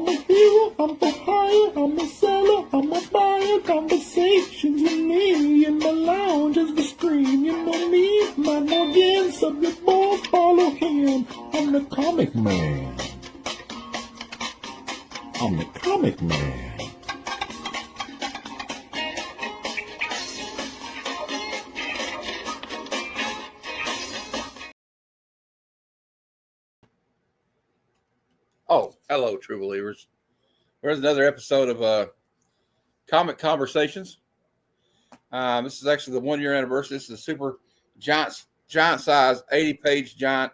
I'm a hero, I'm for hire, I'm a seller, I'm a buyer. Conversations with me in the lounge as we scream. You know me, Matt Morgan, subject board, follow him. I'm the comic man. I'm the comic man. Oh, hello, true believers. Here's another episode of Comic Conversations. This is actually the 1 year anniversary. This is a super giant size, 80-page giant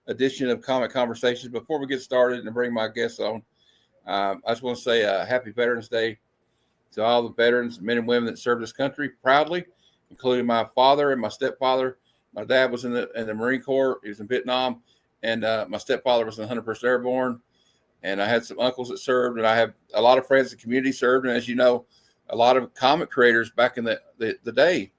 edition of Comic Conversations. Before we get started and bring my guests on, I just want to say Happy Veterans Day to all the veterans, men and women that served this country proudly, including my father and my stepfather. My dad was in the Marine Corps. He was in Vietnam. And my stepfather was in the 101st Airborne. And I had some uncles that served. And I have a lot of friends in the community served. And as you know, a lot of comic creators back in the day,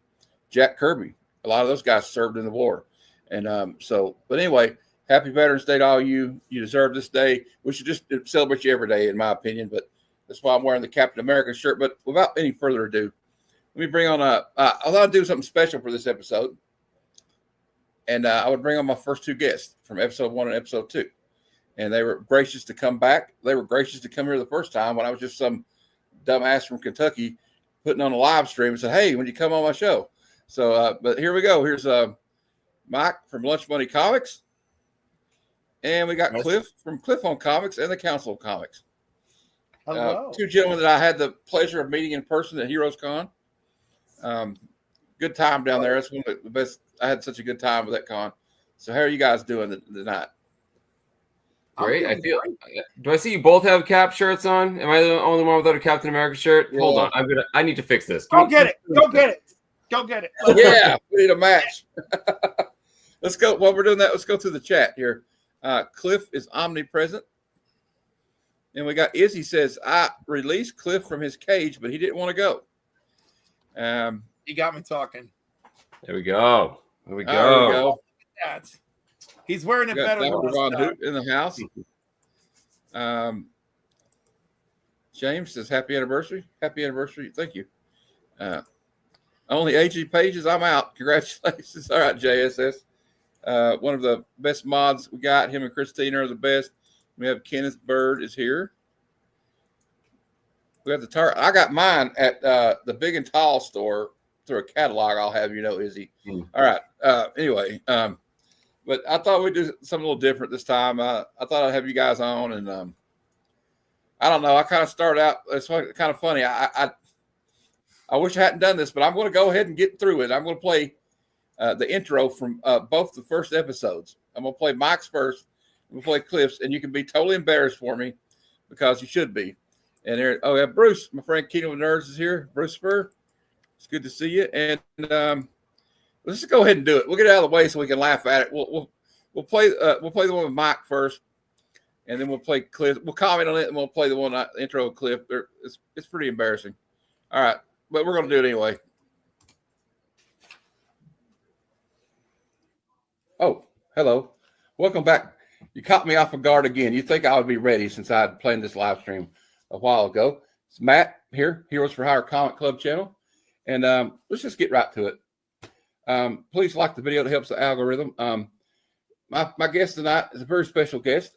Jack Kirby, a lot of those guys served in the war. And but anyway, happy Veterans Day to all you. You deserve this day. We should just celebrate you every day, in my opinion. But that's why I'm wearing the Captain America shirt. But without any further ado, let me bring on I thought I'd do something special for this episode. And I would bring on my first two guests from episode 1 and episode 2. And they were gracious to come back. They were gracious to come here the first time when I was just some dumbass from Kentucky putting on a live stream and said, hey, when you come on my show. So, but here we go. Here's Mike from Lunch Money Comics. And we got Cliff from Cliff on Comics and the Council of Comics. Hello. Two gentlemen that I had the pleasure of meeting in person at Heroes Con. Good time down there. It's one of the best. I had such a good time with that con. So how are you guys doing tonight? Great. I feel. Do I see you both have Cap shirts on? Am I the only one without a Captain America shirt? Yeah. Hold on. I need to fix this. Go get it. Yeah, we need a match. Let's go. While we're doing that, let's go through the chat here. Cliff is omnipresent. And we got Izzy says, I released Cliff from his cage, but he didn't want to go. You got me talking. There we go. There we go. He's wearing it better than Ron Hoot in the house. James says, happy anniversary. Happy anniversary. Thank you. Only 80 pages. I'm out. Congratulations. All right, JSS. One of the best mods we got. Him and Christina are the best. We have Kenneth Bird is here. We have I got mine at the Big and Tall store through a catalog. I'll have you know, Izzy. All right. Anyway, but I thought we'd do something a little different this time. I thought I'd have you guys on, and I don't know. I kind of started out. It's kind of funny. I wish I hadn't done this, but I'm going to go ahead and get through it. I'm going to play the intro from both the first episodes. I'm going to play Mike's first. I'm going to play Cliff's, and you can be totally embarrassed for me because you should be. And there, oh yeah, Bruce, my friend Kingdom of Nerds is here. Bruce Spur, it's good to see you. And let's just go ahead and do it. We'll get it out of the way so we can laugh at it. We'll play the one with Mike first, and then we'll play Cliff. We'll comment on it, and we'll play the one intro with Cliff. It's pretty embarrassing. All right, but we're going to do it anyway. Oh, hello, welcome back. You caught me off guard again. You think I would be ready since I had planned this live stream a while ago. It's Matt here, Heroes for Hire Comic Club channel. And let's just get right to it. Please like the video. That helps the algorithm. My guest tonight is a very special guest.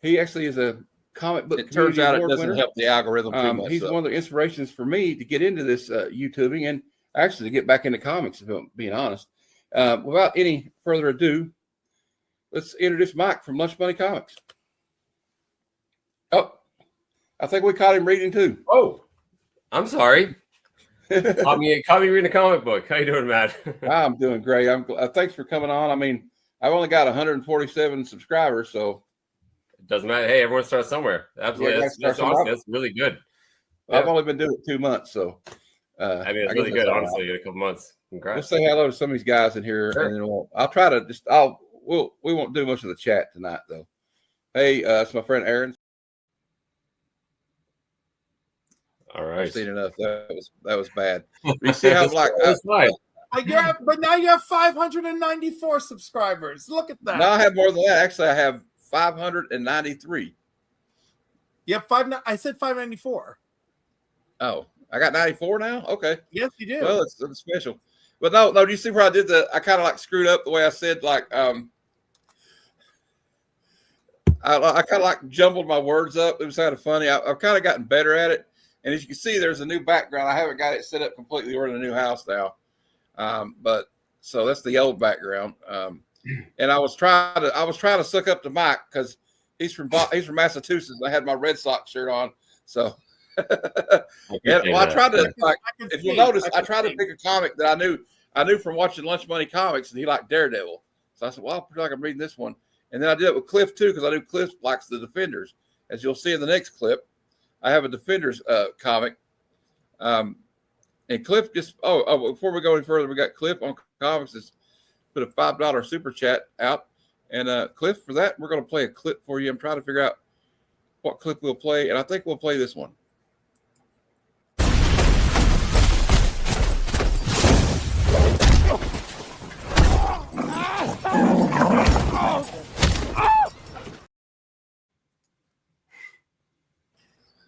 He actually is a comic book. It turns out it doesn't winner. Help the algorithm too much. He's one of the inspirations for me to get into this YouTubing and actually to get back into comics, if I'm being honest. Without any further ado, let's introduce Mike from Lunch Money Comics. Oh, I think we caught him reading too. Oh, I'm sorry. caught me reading a comic book. How you doing, Matt? I'm doing great. Thanks for coming on. I mean, I've only got 147 subscribers, so it doesn't matter. Hey, everyone starts somewhere. Absolutely, yeah, that's awesome. That's really good. I've only been doing it 2 months, so I mean, it's really good. Honestly, in a couple months. Congrats. Let's say hello to some of these guys in here, sure. And then I'll try to just. We won't do much of the chat tonight, though. Hey, it's my friend Aaron. All right. I've seen enough. That was bad. But you see how like that's fine. But now you have 594 subscribers. Look at that. No, I have more than that. Actually, I have 593. Yep, I said 594. Oh, I got 94 now. Okay. Yes, you do. Well, it's special. But no. Do you see where I did I kind of like screwed up the way I said, like, I kind of like jumbled my words up. It was kind of funny. I've kind of gotten better at it. And as you can see, there's a new background. I haven't got it set up completely. We're in a new house now. But so that's the old background. And I was trying to suck up to Mike because he's from Massachusetts. I had my Red Sox shirt on. So I tried to, like, if you'll notice, I tried to pick a comic that I knew from watching Lunch Money Comics, and he liked Daredevil. So I said, well, I feel like I'm reading this one. And then I did it with Cliff too, because I knew Cliff likes the Defenders. As you'll see in the next clip, I have a Defenders comic. And Cliff just, before we go any further, we got Cliff on Comics that's put a $5 super chat out. And Cliff, for that, we're going to play a clip for you. I'm trying to figure out what clip we'll play. And I think we'll play this one.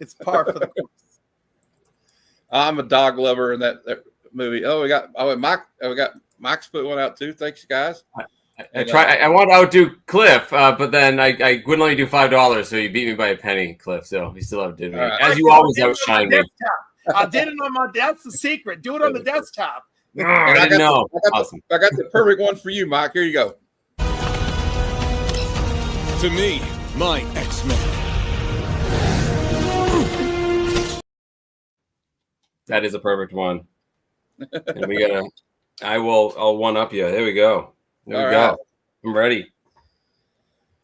It's par for the course. I'm a dog lover in that movie. We got Mike's put one out too. Thanks, guys. I want to outdo Cliff, but then I wouldn't let me do $5, so you beat me by a penny, Cliff. So you still outdid me, as you always outshine me. I did it on my. That's the secret. Do it on the desktop. I didn't know. Awesome. I got the perfect one for you, Mike. Here you go. To me, my X-Men. That is a perfect one. And I'll one up you. There we go. There we go. I'm ready.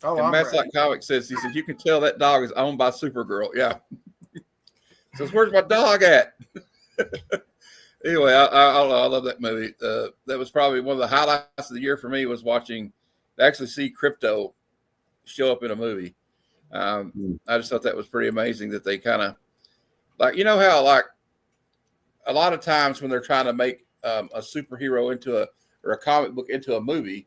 Oh, and Matt's Comic says, he says, you can tell that dog is owned by Supergirl. Yeah. Says, where's my dog at? Anyway, I love that movie. That was probably one of the highlights of the year for me, was actually see Crypto show up in a movie. I just thought that was pretty amazing that they kind of, like, you know how, like, a lot of times when they're trying to make a superhero or a comic book into a movie,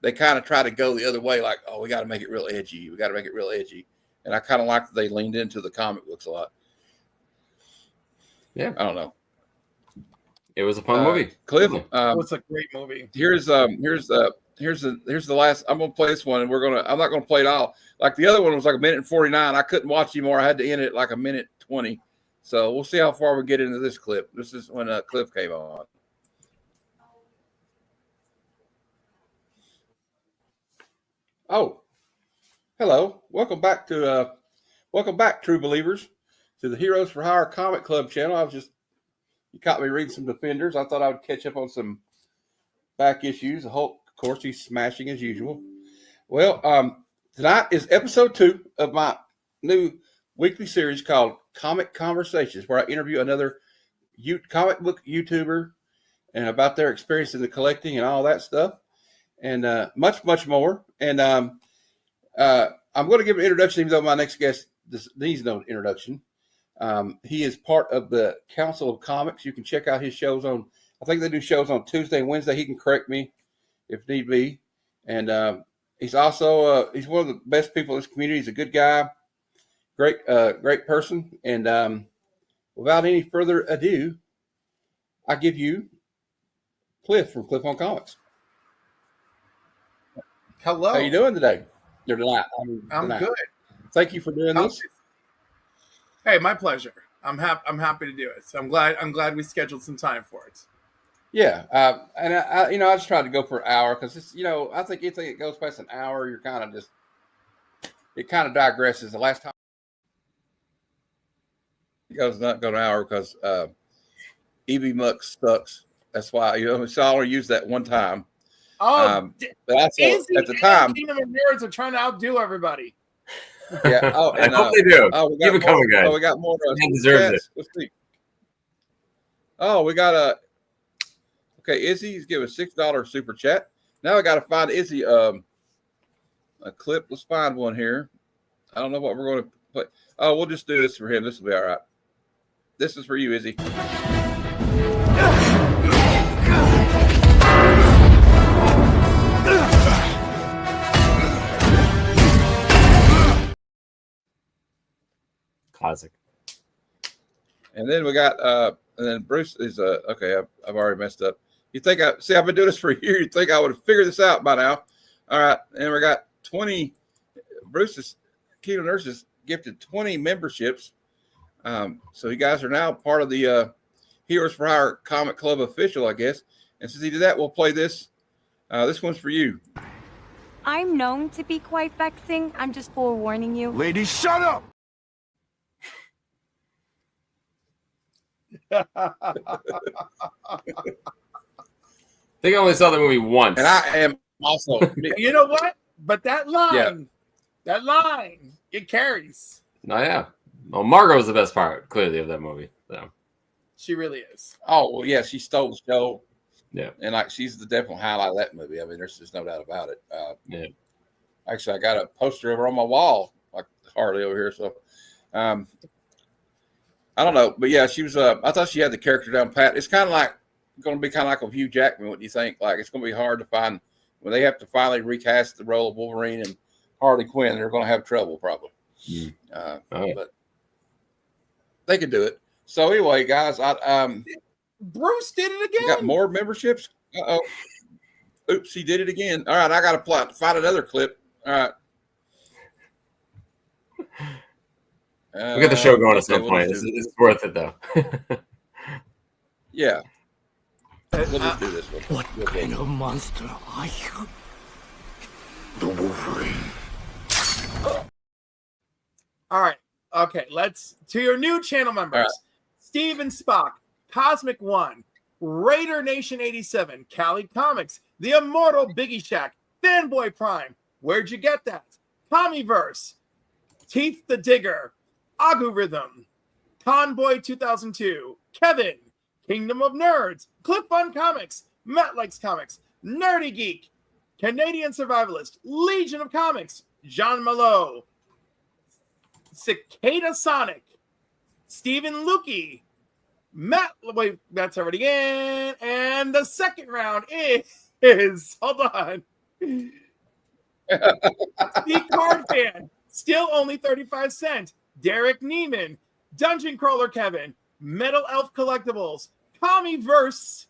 they kind of try to go the other way, like, oh, we got to make it real edgy. We got to make it real edgy. And I kind of like that they leaned into the comic books a lot. Yeah. I don't know. It was a fun movie. Cliff, it's a great movie. Here's the last. I'm gonna play this one, and I'm not gonna play it all. Like the other one was like 1:49. I couldn't watch anymore. I had to end it at like 1:20. So we'll see how far we get into this clip. This is when Cliff came on. Oh, hello. Welcome back, true believers, to the Heroes for Hire Comic Club channel. You caught me reading some Defenders. I thought I would catch up on some back issues. The Hulk, of course, he's smashing as usual. Well, tonight is episode 2 of my new weekly series called Comic Conversations, where I interview another comic book YouTuber and about their experience in the collecting and all that stuff, and much, much more. And I'm going to give an introduction, even though my next guest needs no introduction. He is part of the Council of Comics. You can check out his shows I think they do shows on Tuesday and Wednesday. He can correct me if need be. And he's also, he's one of the best people in this community. He's a good guy, great person. And without any further ado, I give you Cliff from Cliff on Comics. Hello. How you doing today? I'm good. Thank you for doing this. Hey, my pleasure. I'm happy to do it. So I'm glad we scheduled some time for it. Yeah, and I just tried to go for an hour because it's, I think anything that goes past an hour, you're kind of it kind of digresses. The last time it goes not go an hour because EB Muck sucks. That's why so I only use that one time. Oh, but also at the time, Kingdom of Nerds are trying to outdo everybody. Yeah. Oh, and, I hope they do. Keep it coming, guys. Oh, we got more. He deserves it. Let's see. Oh, we got okay, Izzy's giving a $6 super chat. Now I got to find Izzy a clip. Let's find one here. I don't know what we're going to play. Oh, we'll just do this for him. This will be all right. This is for you, Izzy. Classic. And then we got and then Bruce is okay. I've already messed up. You think I've been doing this for a year? You think I would have figured this out by now? All right, and we got 20. Bruce's Keto Nurses gifted 20 memberships. So you guys are now part of the Heroes for Hire Comic Club official, I guess. And since he did that, we'll play this. This one's for you. I'm known to be quite vexing. I'm just forewarning you. Ladies, shut up! I think I only saw the movie once. And I am also. You know what? But that line, it carries. Oh, yeah. Well, Margot was the best part, clearly, of that movie. So. She really is. Oh, well, yeah, she stole the show. Yeah. And like she's the definite highlight of that movie. I mean, there's just no doubt about it. Yeah. Actually, I got a poster of her on my wall, like Harley over here. So, I don't know, but yeah, she was. I thought she had the character down pat. It's kind of like going to be kind of like a Hugh Jackman. What do you think? Like it's going to be hard to find when they have to finally recast the role of Wolverine and Harley Quinn. They're going to have trouble probably. But they could do it. So anyway, guys, Bruce did it again. got more memberships. Uh-oh. Oops, he did it again. All right, I got to find another clip. All right. We'll get the show going at some point. It's worth it, though. Yeah. We'll just do this one. What kind of monster are you? The Wolverine. All right. Okay, let's to your new channel members. All right. Steven Spock, Cosmic One, Raider Nation 87, Cali Comics, The Immortal Biggie Shack, Fanboy Prime. Where'd you get that? Tommyverse, Teeth the Digger, Agu Rhythm, Conboy 2002, Kevin, Kingdom of Nerds, Cliff Fun Comics, Matt Likes Comics, Nerdy Geek, Canadian Survivalist, Legion of Comics, Jean Malot, Cicada Sonic, Stephen Lukey, Matt. Wait, that's already in. And the second round is hold on. Steve Card Fan, still only 35 cents. Derek Neiman, Dungeon Crawler Kevin, Metal Elf Collectibles, Tommyverse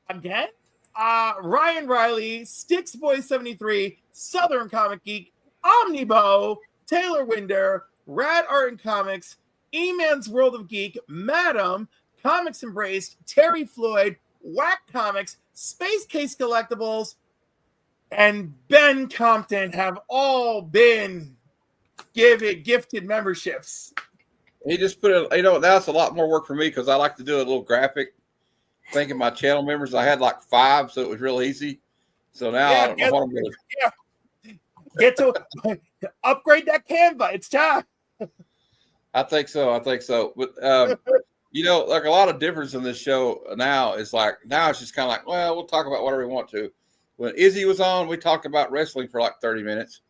again. Ryan Riley, Sticks Boy 73, Southern Comic Geek, Omnibo, Taylor Winder, Rad Art and Comics, E-Man's World of Geek, Madam, Comics Embraced, Terry Floyd, Whack Comics, Space Case Collectibles, and Ben Compton have all been gifted memberships. He just put it, that's a lot more work for me because I like to do a little graphic. Thinking my channel members, I had like 5, so it was real easy. So now I don't know what I'm going to get to upgrade that Canva. It's time. I think so. But like a lot of difference in this show now is like now it's just kind of like, well, we'll talk about whatever we want to. When Izzy was on, we talked about wrestling for like 30 minutes.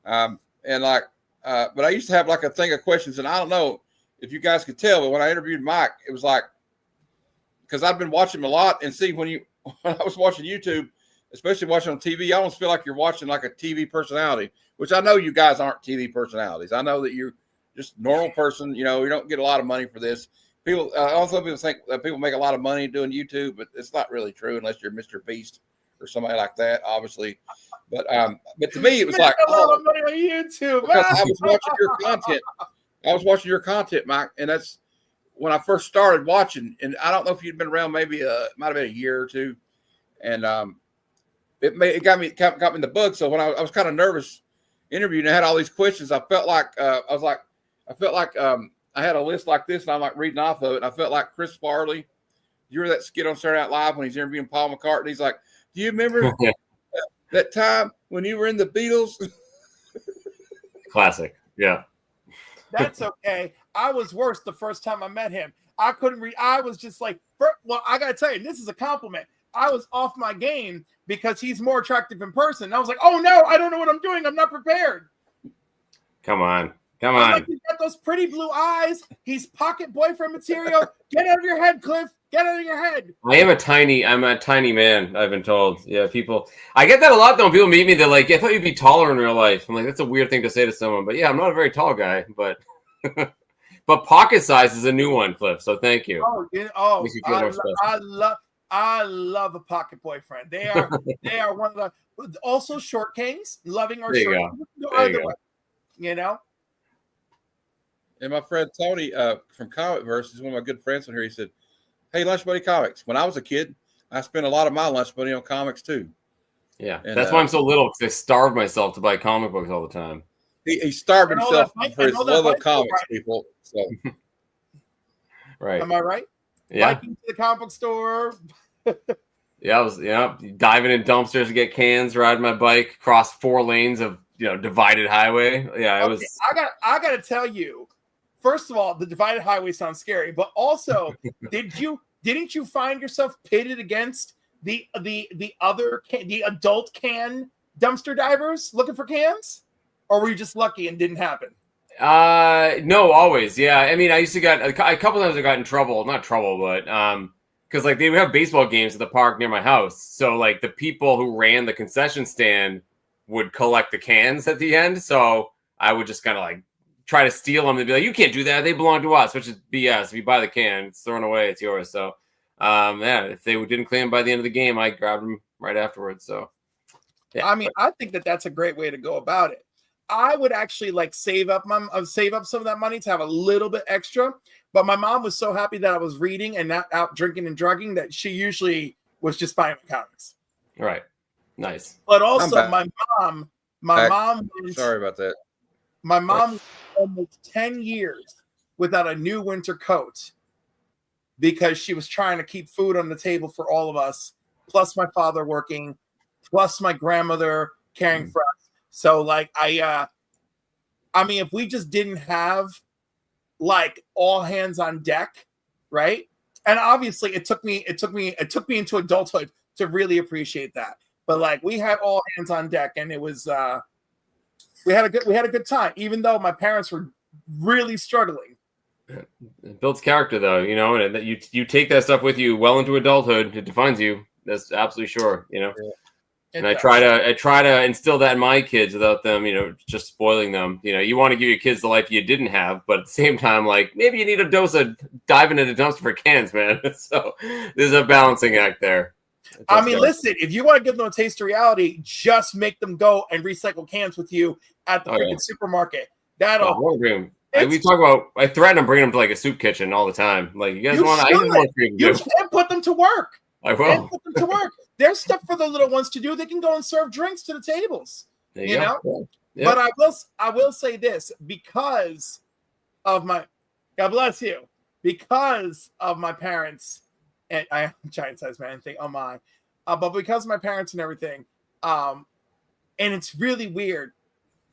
But I used to have like a thing of questions, and I don't know if you guys could tell, but when I interviewed Mike, it was like because I've been watching him a lot, and see when I was watching YouTube, especially watching on TV, I almost feel like you're watching like a TV personality, which I know you guys aren't TV personalities. I know that you're just a normal person. You don't get a lot of money for this. People also people think that people make a lot of money doing YouTube, but it's not really true unless you're Mr. Beast or somebody like that, obviously. But to me, it was like a lot of money on YouTube. Because I was watching your content. I was watching your content, Mike, and that's when I first started watching. And I don't know if you'd been around, maybe it might have been a year or two, and it got me in the bug. So when I was kind of nervous interviewing, I had all these questions. I felt like I had a list like this, and I'm like reading off of it. And I felt like Chris Farley. You remember that skit on Saturday Night Live when he's interviewing Paul McCartney? He's like, "Do you remember that time when you were in the Beatles?" Classic. Yeah. That's okay. I was worse the first time I met him. I couldn't read. I was just like, well, I got to tell you, this is a compliment. I was off my game because he's more attractive in person. I was like, oh no, I don't know what I'm doing. I'm not prepared. Come on. Like, he's got those pretty blue eyes. He's pocket boyfriend material. Get out of your head, Cliff. Get out of your head. I'm a tiny man, I've been told. Yeah, I get that a lot though. When people meet me, they're like, I thought you'd be taller in real life. I'm like, that's a weird thing to say to someone. But yeah, I'm not a very tall guy, but But pocket size is a new one, Cliff. So thank you. Oh, Makes you feel more special. I love a pocket boyfriend. They are one of the also short kings, loving or There you short. go. Either There you way, you know. And my friend Tony from Comic Verse is one of my good friends on here. He said, "Hey, Lunch Buddy Comics. When I was a kid, I spent a lot of my lunch money on comics too." Yeah, And, that's why I'm so little, because I starved myself to buy comic books all the time. He starved I know himself that- for I his know that love of Mike's comics, right. people. So Right. Am I right? Yeah. Biking to the comic book store. Yeah, I was diving in dumpsters to get cans, riding my bike across 4 lanes of divided highway. Yeah, it was. I got to tell you. First of all, the divided highway sounds scary, but also, didn't you find yourself pitted against the adult can dumpster divers looking for cans, or were you just lucky and didn't happen? No, always. Yeah, I mean, I used to get a couple times. I got in trouble, not trouble, but because like they would have baseball games at the park near my house, so like the people who ran the concession stand would collect the cans at the end. So I would just kind of like try to steal them. They'd be like, "You can't do that. They belong to us," which is BS. If you buy the can, it's thrown away. It's yours. So, yeah, if they didn't claim by the end of the game, I grabbed them right afterwards. So, yeah. I mean, I think that's a great way to go about it. I would actually like save up some of that money to have a little bit extra. But my mom was so happy that I was reading and not out drinking and drugging that she usually was just buying comics. Right. Nice. But also, I'm my back. mom went, sorry about that. my mom went almost 10 years without a new winter coat because she was trying to keep food on the table for all of us, plus my father working, plus my grandmother caring for us. So like I mean, if we just didn't have like all hands on deck, right? And obviously it took me into adulthood to really appreciate that. But like we had all hands on deck, and it was we had a good time, even though my parents were really struggling. It builds character, though, and that you take that stuff with you well into adulthood. It defines you. That's absolutely sure, And I try to instill that in my kids without them, just spoiling them. You want to give your kids the life you didn't have, but at the same time, like maybe you need a dose of diving into dumpster for cans, man. So there's a balancing act there. I mean, listen, if you want to give them a taste of reality, just make them go and recycle cans with you at the freaking supermarket. We talk about. I threaten them bringing them to like a soup kitchen all the time. Like you guys want? You can put them to work. I will. Put them to work. There's stuff for the little ones to do. They can go and serve drinks to the tables. You know. Yeah. But I will say this, because of my, God bless you, because of my parents, and I am giant size man thing. Oh my, but because of my parents and everything, and it's really weird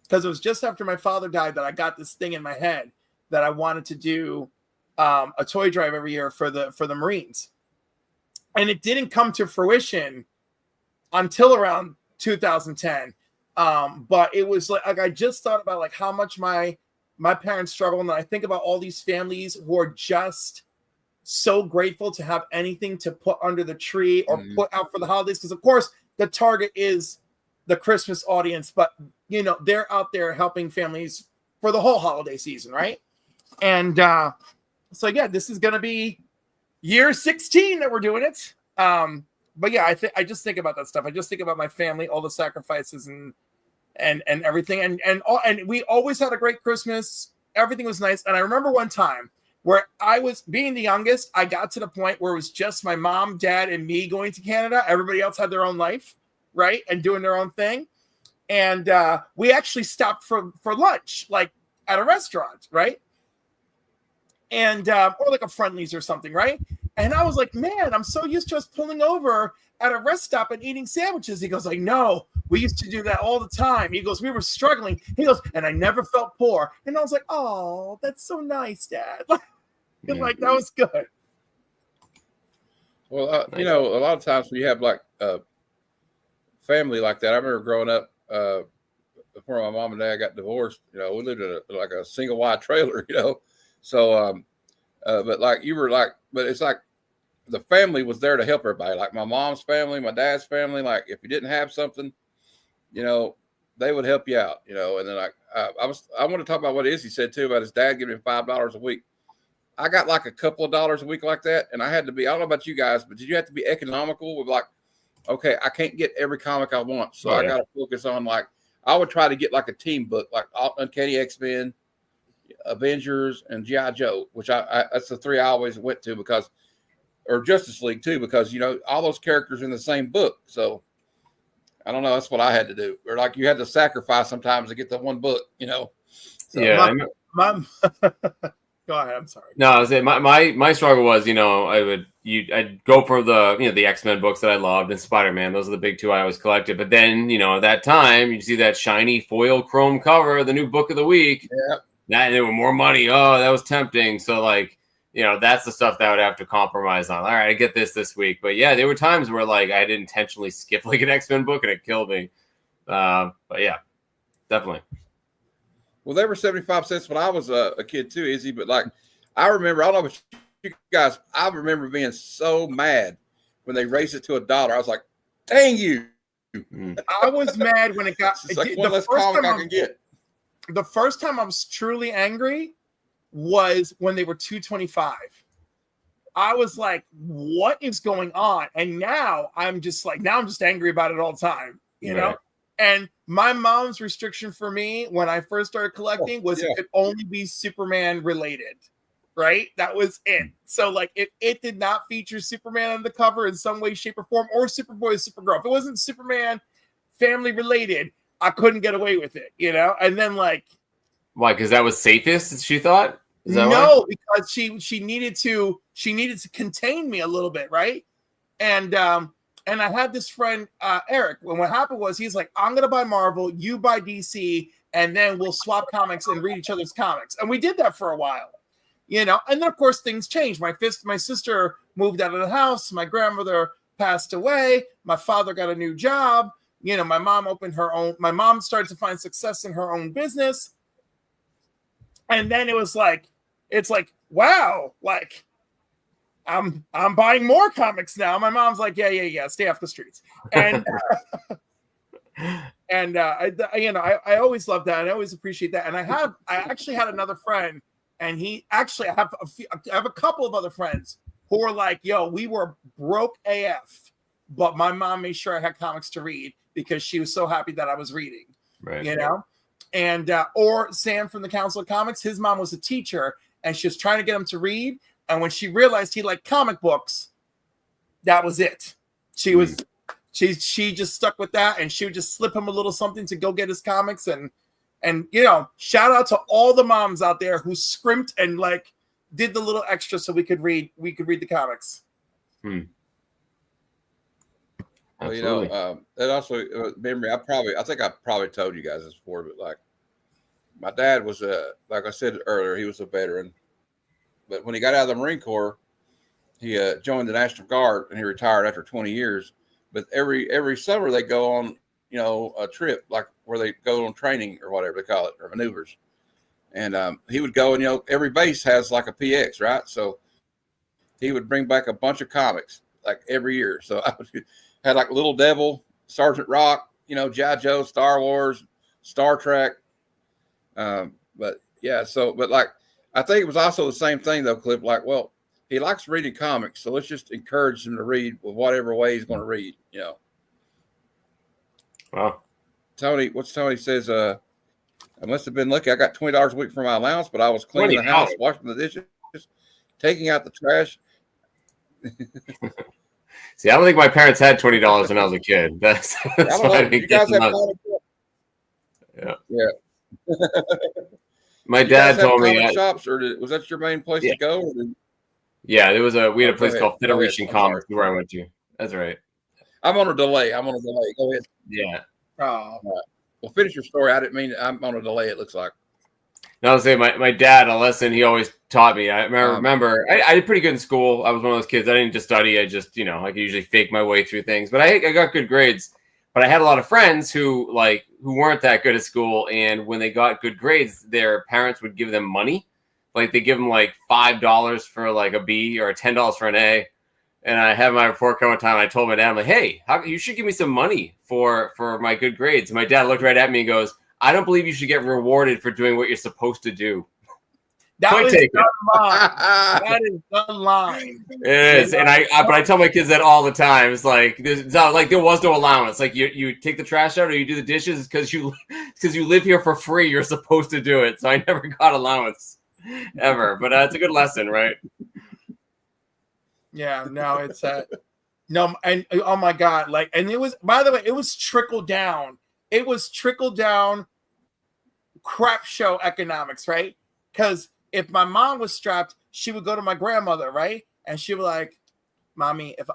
because it was just after my father died that I got this thing in my head that I wanted to do a toy drive every year for the Marines. And it didn't come to fruition until around 2010. But it was like I just thought about like how much my parents struggled, and I think about all these families who are just so grateful to have anything to put under the tree or put out for the holidays. Because of course the target is the Christmas audience, but they're out there helping families for the whole holiday season, right? And so yeah, this is gonna be year 16 that we're doing it. But yeah, I just think about that stuff. I just think about my family, all the sacrifices and everything, and we always had a great Christmas. Everything was nice. And I remember one time where I was being the youngest, I got to the point where it was just my mom, dad, and me going to Canada. Everybody else had their own life, right, and doing their own thing. And we actually stopped for lunch, like at a restaurant, right? And or like a Friendly's or something, right? And I was like, man, I'm so used to us pulling over at a rest stop and eating sandwiches. He goes like, no, we used to do that all the time. He goes, we were struggling. He goes, and I never felt poor. And I was like, oh, that's so nice, Dad. Like that was good. Well, a lot of times when you have like family like that, I remember growing up before my mom and dad got divorced. We lived in like a single wide trailer. So, but like you were like, but it's like the family was there to help everybody. Like my mom's family, my dad's family. Like if you didn't have something, they would help you out, And then I want to talk about what Izzy said too about his dad giving him $5 a week. I got like a couple of dollars a week like that, and I had to be. I don't know about you guys, but did you have to be economical with like, okay, I can't get every comic I want, so I got to focus on like I would try to get like a team book, like Uncanny X-Men, Avengers, and G.I. Joe, which I that's the three I always went to or Justice League too, because all those characters in the same book. So I don't know. That's what I had to do. Or like you had to sacrifice sometimes to get the one book. So, yeah. Go ahead. I'm sorry. No, I was saying my struggle was, I'd go for the X-Men books that I loved and Spider-Man. Those are the big two I always collected. But then, at that time, you see that shiny foil chrome cover, the new book of the week. Yeah. That there were more money. Oh, that was tempting. So like, that's the stuff that I would have to compromise on. All right, I get this week. But yeah, there were times where like I didn't intentionally skip like an X-Men book and it killed me. But yeah, definitely. Well, they were 75 cents when I was a kid too, Izzy. But like, I remember, I don't know about you guys, I remember being so mad when they raised it to $1. I was like, dang you. I was mad when it got It's like one less comic I can get. The first time I was truly angry was when they were $2.25. I was like, what is going on? And now I'm just angry about it all the time, you know? And my mom's restriction for me when I first started collecting was it could only be Superman related, right? That was it. So like if it did not feature Superman on the cover in some way, shape, or form, or Superboy or Supergirl, if it wasn't Superman family related, I couldn't get away with it, And then like, why? Because that was safest, she thought? Is that no, why? because she needed to contain me a little bit, right? And I had this friend, Eric, when what happened was he's like, I'm gonna buy Marvel, you buy DC, and then we'll swap comics and read each other's comics. And we did that for a while, And then of course things changed. My sister moved out of the house, my grandmother passed away, my father got a new job, my mom started to find success in her own business. And then it's like, wow, like I'm buying more comics now. My mom's like, yeah, stay off the streets. And I always love that. And I always appreciate that. And I actually had another friend, and I have a couple of other friends who are like, yo, we were broke AF, but my mom made sure I had comics to read because she was so happy that I was reading, right. And or Sam from the Council of Comics, his mom was a teacher and she was trying to get him to read. And when she realized he liked comic books, that was it. She just stuck with that, and she would just slip him a little something to go get his comics. And shout out to all the moms out there who scrimped and like did the little extra so we could read the comics. Well, that also memory. I think I probably told you guys this before, but like my dad was like I said earlier, he was a veteran, but when he got out of the Marine Corps, he joined the National Guard and he retired after 20 years. But every summer they go on, a trip like where they go on training or whatever they call it, or maneuvers. And he would go and every base has like a PX, right? So he would bring back a bunch of comics like every year. So I had like Little Devil, Sergeant Rock, G.I. Joe, Star Wars, Star Trek. But like I think it was also the same thing though, Cliff. Like, well, he likes reading comics, so let's just encourage him to read with whatever way he's going to read. Wow. Tony says, I must have been lucky. I got $20 a week for my allowance, but I was cleaning the house, washing the dishes, taking out the trash. See, I don't think my parents had $20 when I was a kid. That's I don't why I know. didn't You get guys have them. comic Yeah. Yeah. My You guys dad have told me. comic shops, or was that your main place to go? Or Yeah, we had a place Go called ahead. Federation I'm Comics sorry. where I went to. That's right. I'm on a delay. Go ahead. Yeah. Oh, Well, finish your story. I didn't mean I'm on a delay. It looks like. No, I was saying my dad, a lesson he always taught me. I remember I did pretty good in school. I was one of those kids. I didn't just study. I just, I could usually fake my way through things. But I got good grades. But I had a lot of friends who weren't that good at school. And when they got good grades, their parents would give them money. Like they give them like $5 for like a B or $10 for an A. and I had my report card one time. I told my dad, I'm like, hey, you should give me some money for my good grades. And my dad looked right at me and goes, I don't believe you should get rewarded for doing what you're supposed to do. That Point was taken. the line. That is the line. It is, and but I tell my kids that all the time. It's like there was no allowance. Like you take the trash out or you do the dishes because you live here for free. You're supposed to do it. So I never got allowance ever. But it's a good lesson, right? Yeah, no, it's no, and oh my God, like, and it was, by the way, it was trickle down. It was trickle down crap show economics, right? Because if my mom was strapped, she would go to my grandmother, right? And she would like, Mommy, if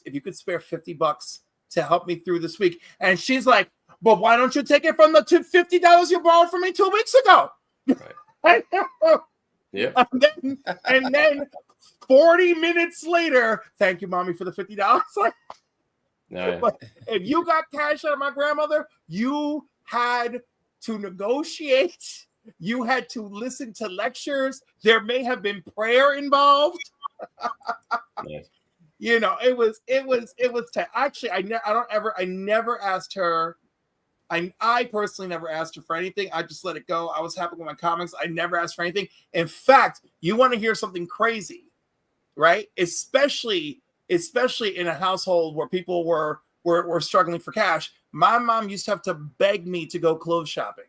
you could spare $50 to help me through this week. And she's like, but why don't you take it from the $50 you borrowed from me 2 weeks ago? Right. Yeah. And then 40 minutes later, thank you, Mommy, for the $50. Like, No, but if you got cash out of my grandmother, you had to negotiate. You had to listen to lectures. There may have been prayer involved. Nice. You know, it was actually, I never asked her. I personally never asked her for anything. I just let it go. I was happy with my comics. I never asked for anything. In fact, you want to hear something crazy, right? Especially in a household where people were struggling for cash. My mom used to have to beg me to go clothes shopping,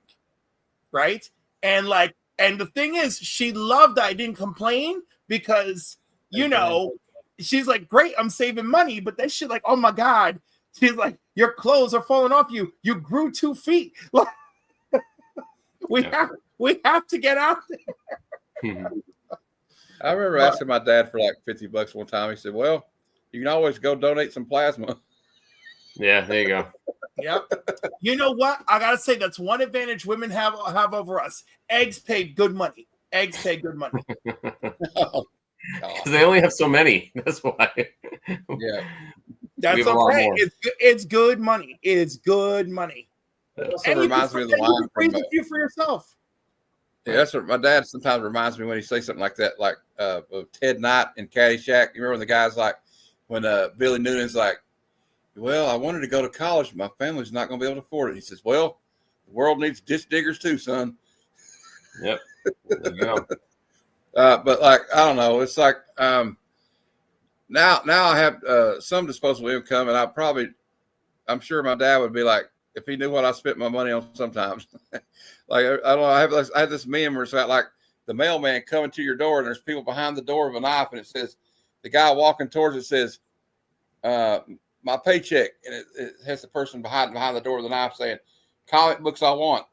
right? And the thing is, she loved that I didn't complain because, you know, she's like, great, I'm saving money. But then she's like, oh my God. She's like, your clothes are falling off you. You grew 2 feet. We have to get out there. I remember asking my dad for like $50 one time. He said, well, you can always go donate some plasma. Yeah, there you go. Yep. You know what? I gotta say that's one advantage women have over us. Eggs pay good money. Eggs pay good money. Oh, Because they only have so many. That's why. yeah. That's We have a lot okay. more. It's good money. It's good money. It also And reminds me of the you line can freeze from a few for yourself. yeah, that's what my dad sometimes reminds me when he says something like that, like of Ted Knight in Caddyshack. You remember when the guy's like, when Billy Noonan's like, well, I wanted to go to college, but my family's not going to be able to afford it. He says, well, the world needs ditch diggers too, son. Yep. There you go. But like, I don't know. It's like now I have some disposable income, and I'm sure my dad would be like, if he knew what I spent my money on sometimes. Like, I don't know. I have this meme where it's like the mailman coming to your door, and there's people behind the door with a knife, and it says, the guy walking towards it says, my paycheck, and it has the person behind the door with a knife saying, comic books I want.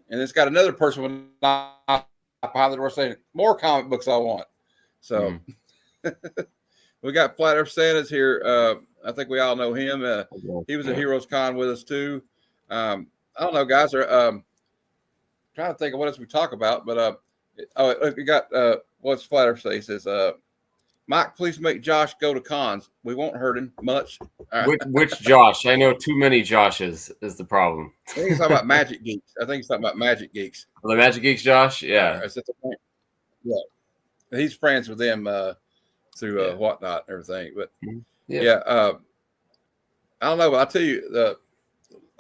And it's got another person with a knife behind the door saying, more comic books I want. So we got Flat Earth Santa's here. I think we all know him. He was at Heroes Con with us too. I don't know, guys. Are trying to think of what else we talk about, but we got what's Flat Earth say? He says, Mike, please make Josh go to cons. We won't hurt him much. All right. Which Josh? I know too many Joshes is the problem. I think he's talking about Magic Geeks. Well, The Magic Geeks, Josh? Yeah. Is that the point? Yeah. He's friends with them through Whatnot and everything. But I don't know. But I'll tell you,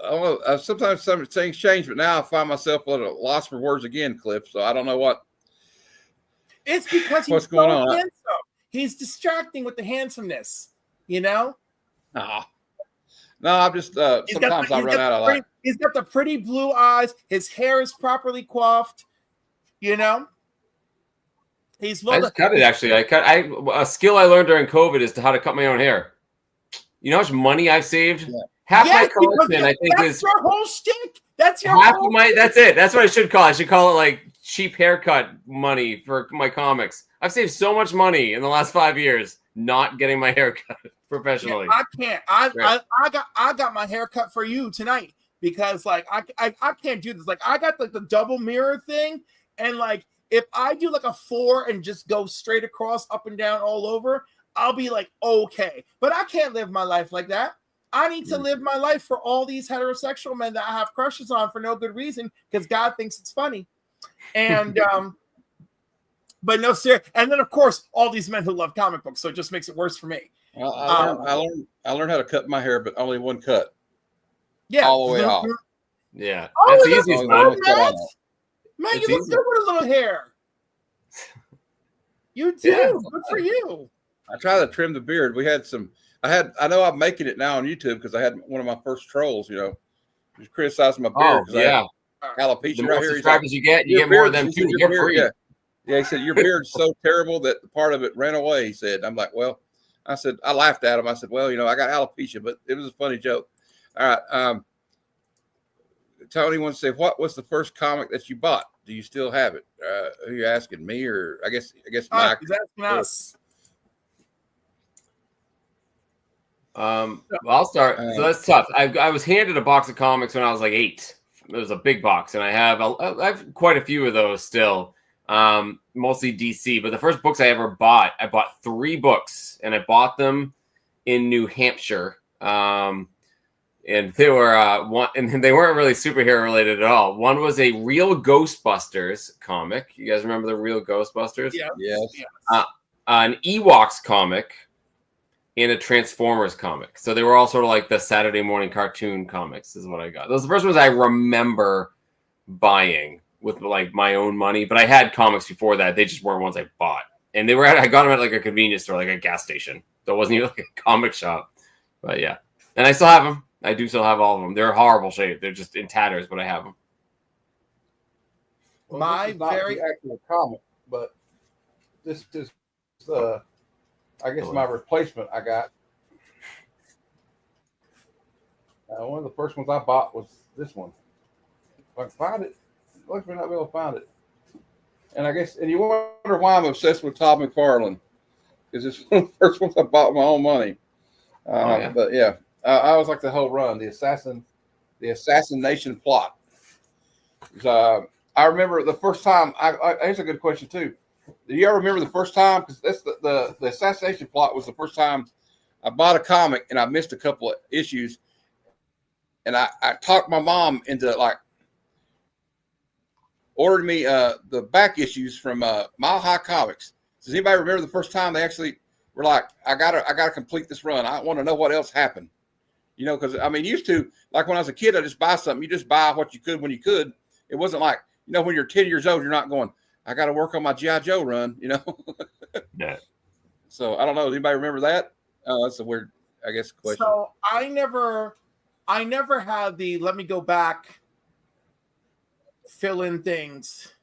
I don't know. Sometimes some things change, but now I find myself a little lost for words again, Cliff. So I don't know what. It's because What's he's going so on? handsome. He's distracting with the handsomeness, you know? No, I'm just sometimes I run out of like. He's got the pretty blue eyes. His hair is properly coiffed, you know? He's I just cut it actually. A skill I learned during COVID is how to cut my own hair. You know how much money I've saved? Yeah. Half my collection, I think, that's is your whole shtick. That's your half whole of my. That's it. That's what I should call it. I should call it like cheap haircut money for my comics. I've saved so much money in the last 5 years not getting my hair cut professionally. Yeah, I can't. I got my hair cut for you tonight because like I can't do this. Like I got like the double mirror thing, and like if I do like a 4 and just go straight across, up and down, all over, I'll be like okay. But I can't live my life like that. I need to live my life for all these heterosexual men that I have crushes on for no good reason because God thinks it's funny. And But no, sir. And then, of course, all these men who love comic books, so it just makes it worse for me. Well, I learned how to cut my hair, but only one cut. Yeah, All the way off. Yeah, Oh, that's the that's easiest so one. Matt. Matt, It's you look easy. good with a little hair. You do. Yeah. Good for you. I try to trim the beard. I know I'm making it now on YouTube because I had one of my first trolls, was criticizing my beard. Oh 'cause I yeah, had alopecia the right more here. He's like, subscribers you get "Your more of beard- them he said, too. "Your They're beard," free. Yeah. Yeah, he said, "Your beard's so terrible that part of it ran away." He said, I'm like, well, I said, I laughed at him. I said, well, I got alopecia, but it was a funny joke. All right. Tony wants to say, what was the first comic that you bought? Do you still have it? Who are you asking, me or I guess Mike? He's asking us. I'll start. So that's tough. I was handed a box of comics when I was like 8. It was a big box, and I have quite a few of those still. Mostly DC. But the first books I ever bought, I bought 3 books, and I bought them in New Hampshire. And they were and they weren't really superhero related at all. One was a Real Ghostbusters comic. You guys remember the Real Ghostbusters? Yeah. Yes. An Ewoks comic, and a Transformers comic. So they were all sort of like the Saturday morning cartoon comics is what I got. Those are the first ones I remember buying with like my own money, but I had comics before that. They just weren't ones I bought. And I got them at like a convenience store, like a gas station. So it wasn't even like a comic shop. But yeah. And I still have them. I do still have all of them. They're horrible shape. They're just in tatters, but I have them. Well, My this is not very- the actual comic, but this is I guess my replacement I got. One of the first ones I bought was this one. If I can find it, look, we're not able to find it. And I guess, and you wonder why I'm obsessed with Todd McFarlane, because it's one of the first ones I bought with my own money. Yeah. But yeah, I always like the whole run, the assassination plot. I remember the first time. Here's a good question too. Do you ever remember the first time? Because that's the assassination plot was the first time I bought a comic and I missed a couple of issues, and I talked my mom into like ordering me the back issues from Mile High Comics. Does anybody remember the first time they actually were like, I gotta complete this run. I want to know what else happened. Because I mean, used to, like when I was a kid, I just buy something. You just buy what you could when you could. It wasn't like, when you're 10 years old, you're not going, I got to work on my G.I. Joe run, Yeah. So I don't know. Does anybody remember that? Oh, that's a weird, I guess, question. So I never had the let me go back, fill in things,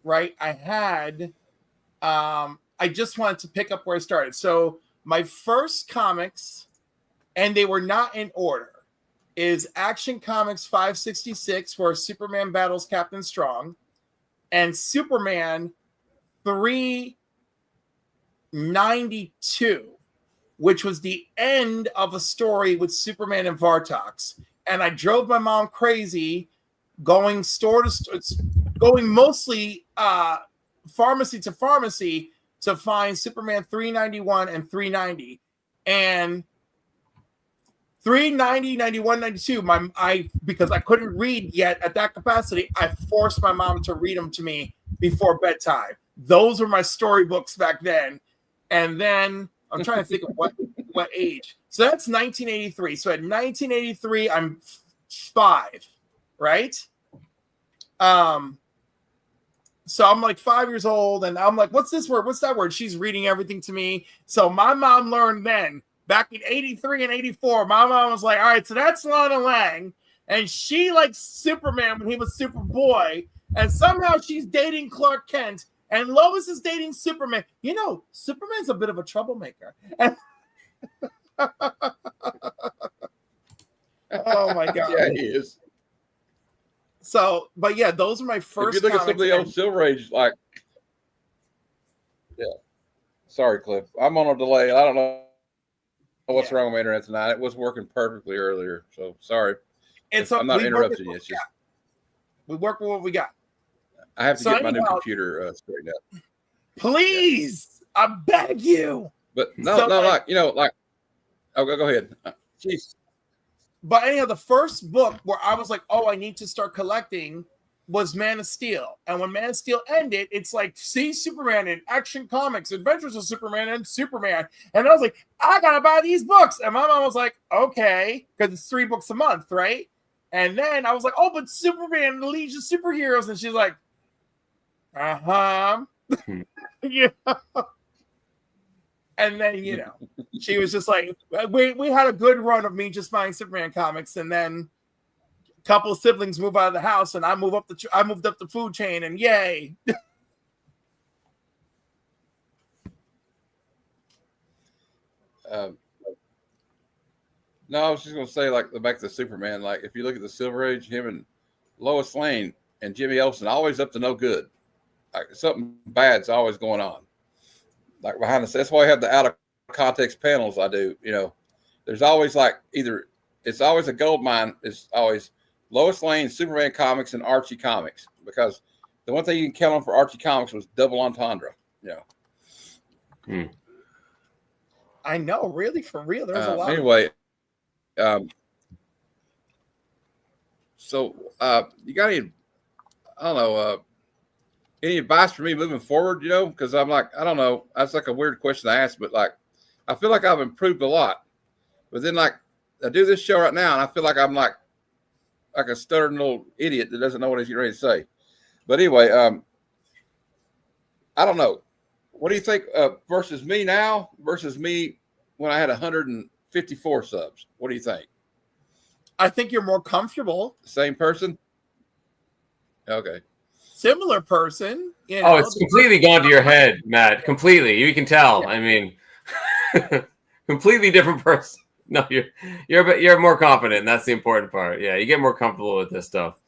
right? I had, I just wanted to pick up where I started. So my first comics, and they were not in order, is Action Comics 566, where Superman battles Captain Strong, and Superman 392, which was the end of a story with Superman and Vartox. And I drove my mom crazy going store to store, going mostly pharmacy to pharmacy to find Superman 391 and 390. And 390, 91, 92, because I couldn't read yet at that capacity, I forced my mom to read them to me before bedtime. Those were my storybooks back then. And then I'm trying to think of what age. So that's 1983. So at 1983, I'm 5, right? So I'm like 5 years old, and I'm like, what's this word? What's that word? She's reading everything to me. So my mom learned then. Back in 83 and 84, my mom was like, all right, so that's Lana Lang. And she likes Superman when he was Superboy. And somehow she's dating Clark Kent. And Lois is dating Superman. Superman's a bit of a troublemaker. Oh, my God. Yeah, he is. So, but yeah, those are my first If you look at some of the old comics. Silver Age, like, yeah. Sorry, Cliff. I'm on a delay. I don't know what's wrong with my internet tonight. It was working perfectly earlier, so sorry. I'm not interrupting you. It's just we work with what we got. I have to So get my new anyhow- computer straightened out. Please, I beg you. But no, So, like oh, go ahead. Jeez. But anyhow, the first book where I was like, oh, I need to start collecting was Man of Steel. And when Man of Steel ended, it's like, see Superman in Action Comics, Adventures of Superman and Superman. And I was like, I gotta buy these books. And my mom was like, okay, because it's 3 books a month, right? And then I was like, oh, but Superman, the Legion of Superheroes. And she's like, yeah. And then, you know, she was just like, we had a good run of me just buying Superman comics, and then a couple of siblings move out of the house, and I moved up the food chain, and yay. No, I was just gonna say, like, back to Superman. Like, if you look at the Silver Age, him and Lois Lane and Jimmy Olsen always up to no good. Like, something bad's always going on. Like, behind the scenes. That's why I have the out of context panels I do. You know, there's always like it's always a gold mine. It's always Lois Lane, Superman comics, and Archie comics, because the one thing you can count on for Archie comics was double entendre. You know. I know, really, for real. There's a lot. Anyway. So you got any, I don't know, any advice for me moving forward, you know? Because I'm like, I don't know. That's like a weird question to ask, but like, I feel like I've improved a lot. But then, like, I do this show right now, and I feel like I'm like a stuttering little idiot that doesn't know what he's getting ready to say. But anyway, I don't know. What do you think versus me now versus me when I had 154 subs? What do you think? I think you're more comfortable. Same person? Okay. Similar person. You Oh, know, it's completely gone to your head, Matt. Completely. You can tell. I mean, completely different person. No, you're more confident. And that's the important part. Yeah, you get more comfortable with this stuff.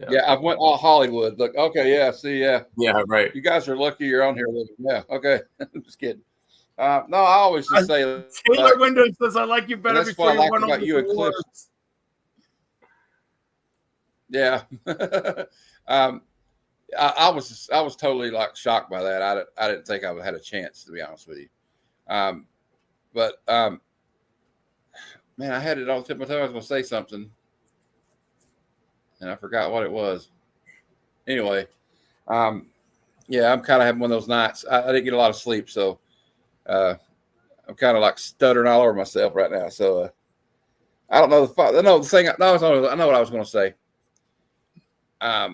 Yeah, I went all Hollywood. Look, okay, yeah, see, yeah. Yeah, right. You guys are lucky you're on here living. Yeah, okay. Just kidding. No, I always just say Taylor Windows says, I like you better that's before what I you like went about over you the and Cliff. words. Yeah. I was totally like shocked by that. I didn't think I had a chance, to be honest with you. But man, I had it on the tip of my tongue. I was going to say something, and I forgot what it was. Anyway, yeah, I'm kind of having one of those nights. I didn't get a lot of sleep, so I'm kind of like stuttering all over myself right now. So I don't know the thing. No, I know what I was going to say.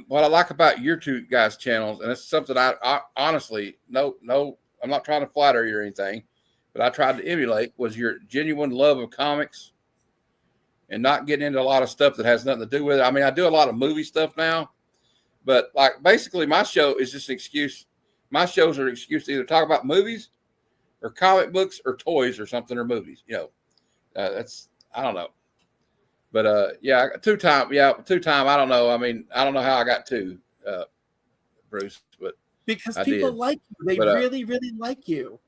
What I like about your two guys' channels, and it's something I honestly, no, I'm not trying to flatter you or anything, but I tried to emulate, was your genuine love of comics and not getting into a lot of stuff that has nothing to do with it. I mean, I do a lot of movie stuff now, but like basically my show is just an excuse. My shows are an excuse to either talk about movies or comic books or toys or something, or movies, you know. That's, I don't know. But yeah, two-time. I don't know. I mean, I don't know how I got two, Bruce, but because I people did. like you. They really, really like you.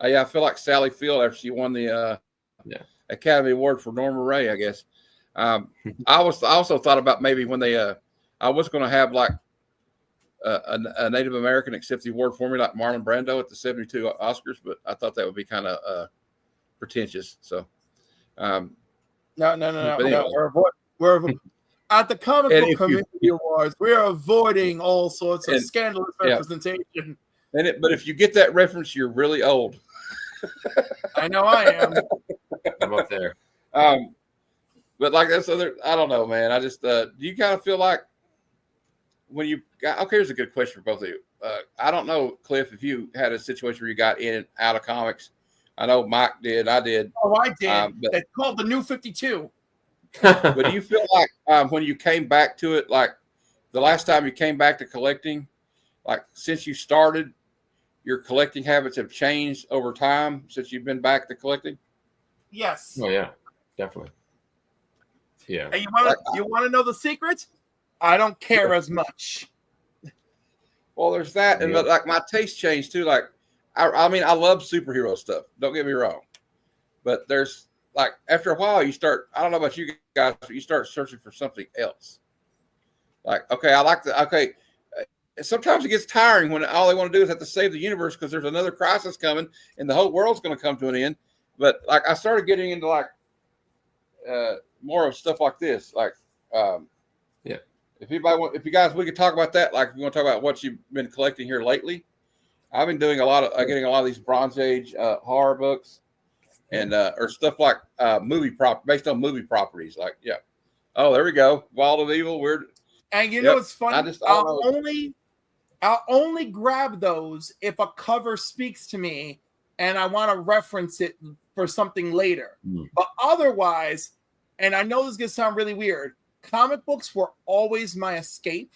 Yeah, I feel like Sally Field after she won the Academy Award for Norma Ray, I guess. I also thought about maybe when they I was going to have like a Native American accept the award for me, like Marlon Brando at the 72 Oscars, but I thought that would be kind of pretentious. So. No. Anyway. We're at the Comic Book Community Awards. We're avoiding all sorts of scandalous representation. But if you get that reference, you're really old. I know I am. I'm up there. But like that's other. I don't know, man. I just do you kind of feel like when you got? Okay, here's a good question for both of you. I don't know, Cliff, if you had a situation where you got in and out of comics. I know Mike did. I did. Oh, I did. It's called the New 52. But do you feel like when you came back to it, like the last time you came back to collecting, like since you started, your collecting habits have changed over time since you've been back to collecting? Yes. Oh yeah, definitely. Yeah. And you want to know the secret? I don't care as much. Well, there's that, and like my taste changed too. Like, I mean, I love superhero stuff. Don't get me wrong, but there's like after a while, you start. I don't know about you guys, but you start searching for something else. Like, okay, I like the okay. Sometimes it gets tiring when all they want to do is have to save the universe because there's another crisis coming and the whole world's going to come to an end. But like, I started getting into like more of stuff like this, like if you guys, we could talk about that. Like, if you want to talk about what you've been collecting here lately. I've been doing getting a lot of these Bronze Age horror books, and or stuff like based on movie properties. Like, yeah. Oh, there we go. Wild of Evil. Weird. And you know, it's funny. I'll only grab those if a cover speaks to me and I want to reference it for something later. But otherwise, and I know this is going to sound really weird, comic books were always my escape,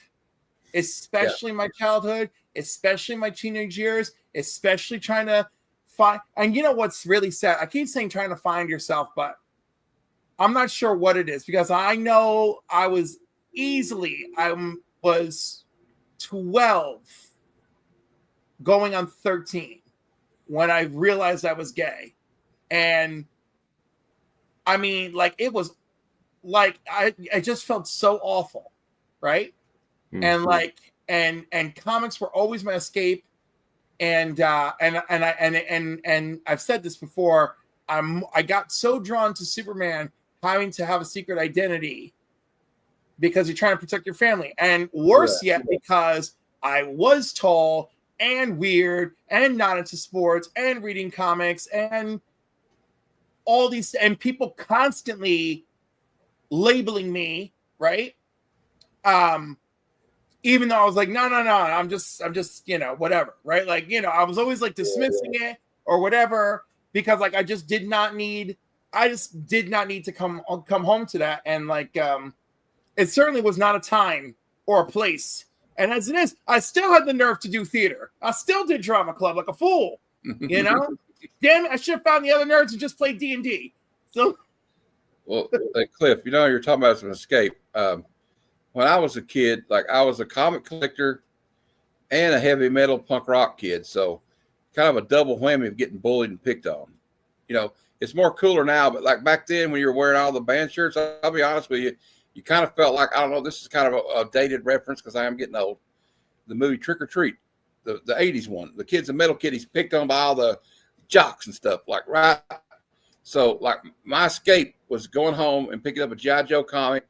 especially my childhood, especially my teenage years, especially trying to find. And you know what's really sad? I keep saying trying to find yourself, but I'm not sure what it is, because I know I was 12 going on 13 when I realized I was gay. And I mean, like, it was like I just felt so awful, right? Mm-hmm. And like and comics were always my escape. And I've said this before, I got so drawn to Superman having to have a secret identity because you're trying to protect your family. And worse yet, because I was tall and weird and not into sports and reading comics and all these, and people constantly labeling me, right? Even though I was like, no, I'm just, whatever, right? Like, I was always like dismissing it or whatever, because like I just did not need to come home to that. And like, it certainly was not a time or a place. And as it is, I still had the nerve to do theater. I still did drama club like a fool, Damn it, I should have found the other nerds and just played D&D. So, well, Cliff, you're talking about an escape. When I was a kid, like, I was a comic collector and a heavy metal punk rock kid. So kind of a double whammy of getting bullied and picked on. It's more cooler now, but like back then when you were wearing all the band shirts, I'll be honest with you, you kind of felt like, I don't know, this is kind of a dated reference because I am getting old. The movie Trick or Treat, the 80s one, the kid's a metal kid. He's picked on by all the jocks and stuff, like, right? So like my escape was going home and picking up a G.I. Joe comic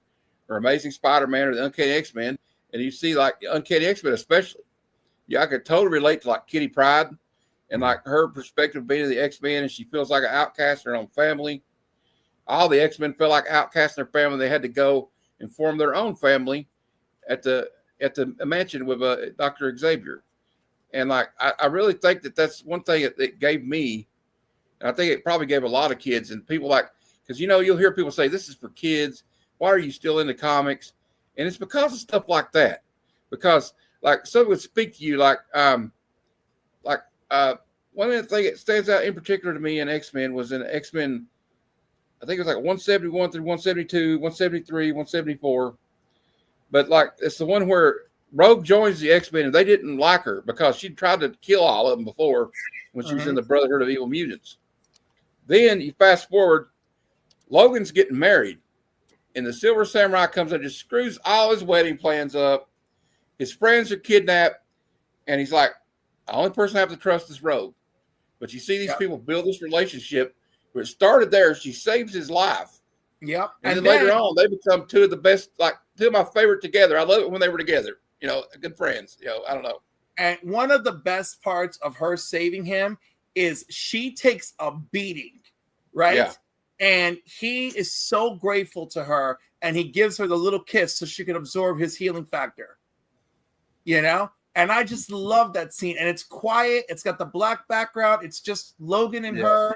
or Amazing Spider-Man or the Uncanny X-Men. And you see like Uncanny X-Men especially. Yeah, I could totally relate to like Kitty Pryde and like her perspective being of the X-Men, and she feels like an outcast in her own family. All the X-Men felt like outcasts in their family. They had to go and form their own family at the mansion with Dr. Xavier. And like, I really think that's one thing that gave me, and I think it probably gave a lot of kids and people, like, because you'll hear people say, this is for kids. Why are you still into comics? And it's because of stuff like that. Because like someone would speak to you like one of the things that stands out in particular to me in X-Men was in X-Men, I think it was like 171 through 172, 173, 174. But like, it's the one where Rogue joins the X-Men and they didn't like her because she tried to kill all of them before when she was in the Brotherhood of Evil Mutants. Then you fast forward, Logan's getting married and the Silver Samurai comes and just screws all his wedding plans up. His friends are kidnapped and he's like, the only person I have to trust is Rogue. But you see these people build this relationship where it started there. She saves his life. Yep. And then later on, they become two of the best, like two of my favorite together. I love it when they were together, good friends, I don't know. And one of the best parts of her saving him is she takes a beating, right? Yeah. And he is so grateful to her, and he gives her the little kiss so she can absorb his healing factor, And I just love that scene. And it's quiet. It's got the black background. It's just Logan and her.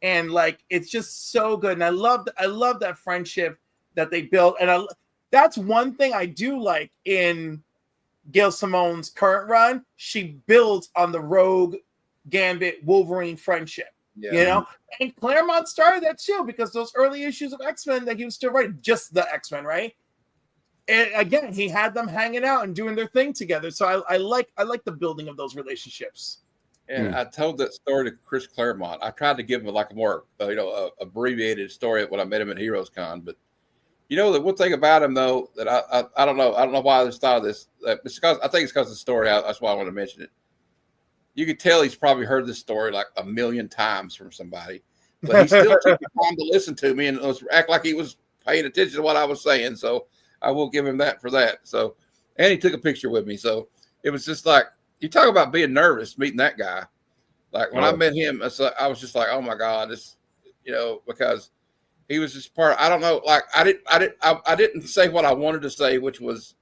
And like, it's just so good. And I love that friendship that they built. And that's one thing I do like in Gail Simone's current run. She builds on the Rogue, Gambit, Wolverine friendship, And Claremont started that too, because those early issues of X-Men that he was still writing, just the X-Men, right? And again, he had them hanging out and doing their thing together. So I like the building of those relationships. And I told that story to Chris Claremont. I tried to give him like a more, abbreviated story when I met him at Heroes Con. But the one thing about him though that I don't know why I just thought of this. I think it's because of the story. That's why I want to mention it. You could tell he's probably heard this story like a million times from somebody, but he still took the time to listen to me and act like he was paying attention to what I was saying. So I will give him that for that. So, and he took a picture with me. So it was just like, you talk about being nervous meeting that guy. Like when I met him, I was just like, oh my God, this, because he was just I don't know. Like I didn't say what I wanted to say, which was,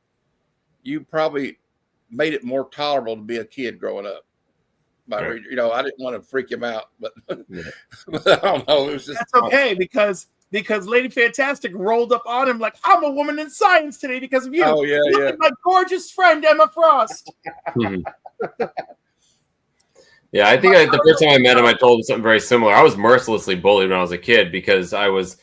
you probably made it more tolerable to be a kid growing up. I didn't want to freak him out, but, but I don't know. It was just, that's okay because Lady Fantastic rolled up on him like, I'm a woman in science today because of you. Oh yeah, Look at my gorgeous friend Emma Frost. Yeah, I think the first time I met him, I told him something very similar. I was mercilessly bullied when I was a kid because I was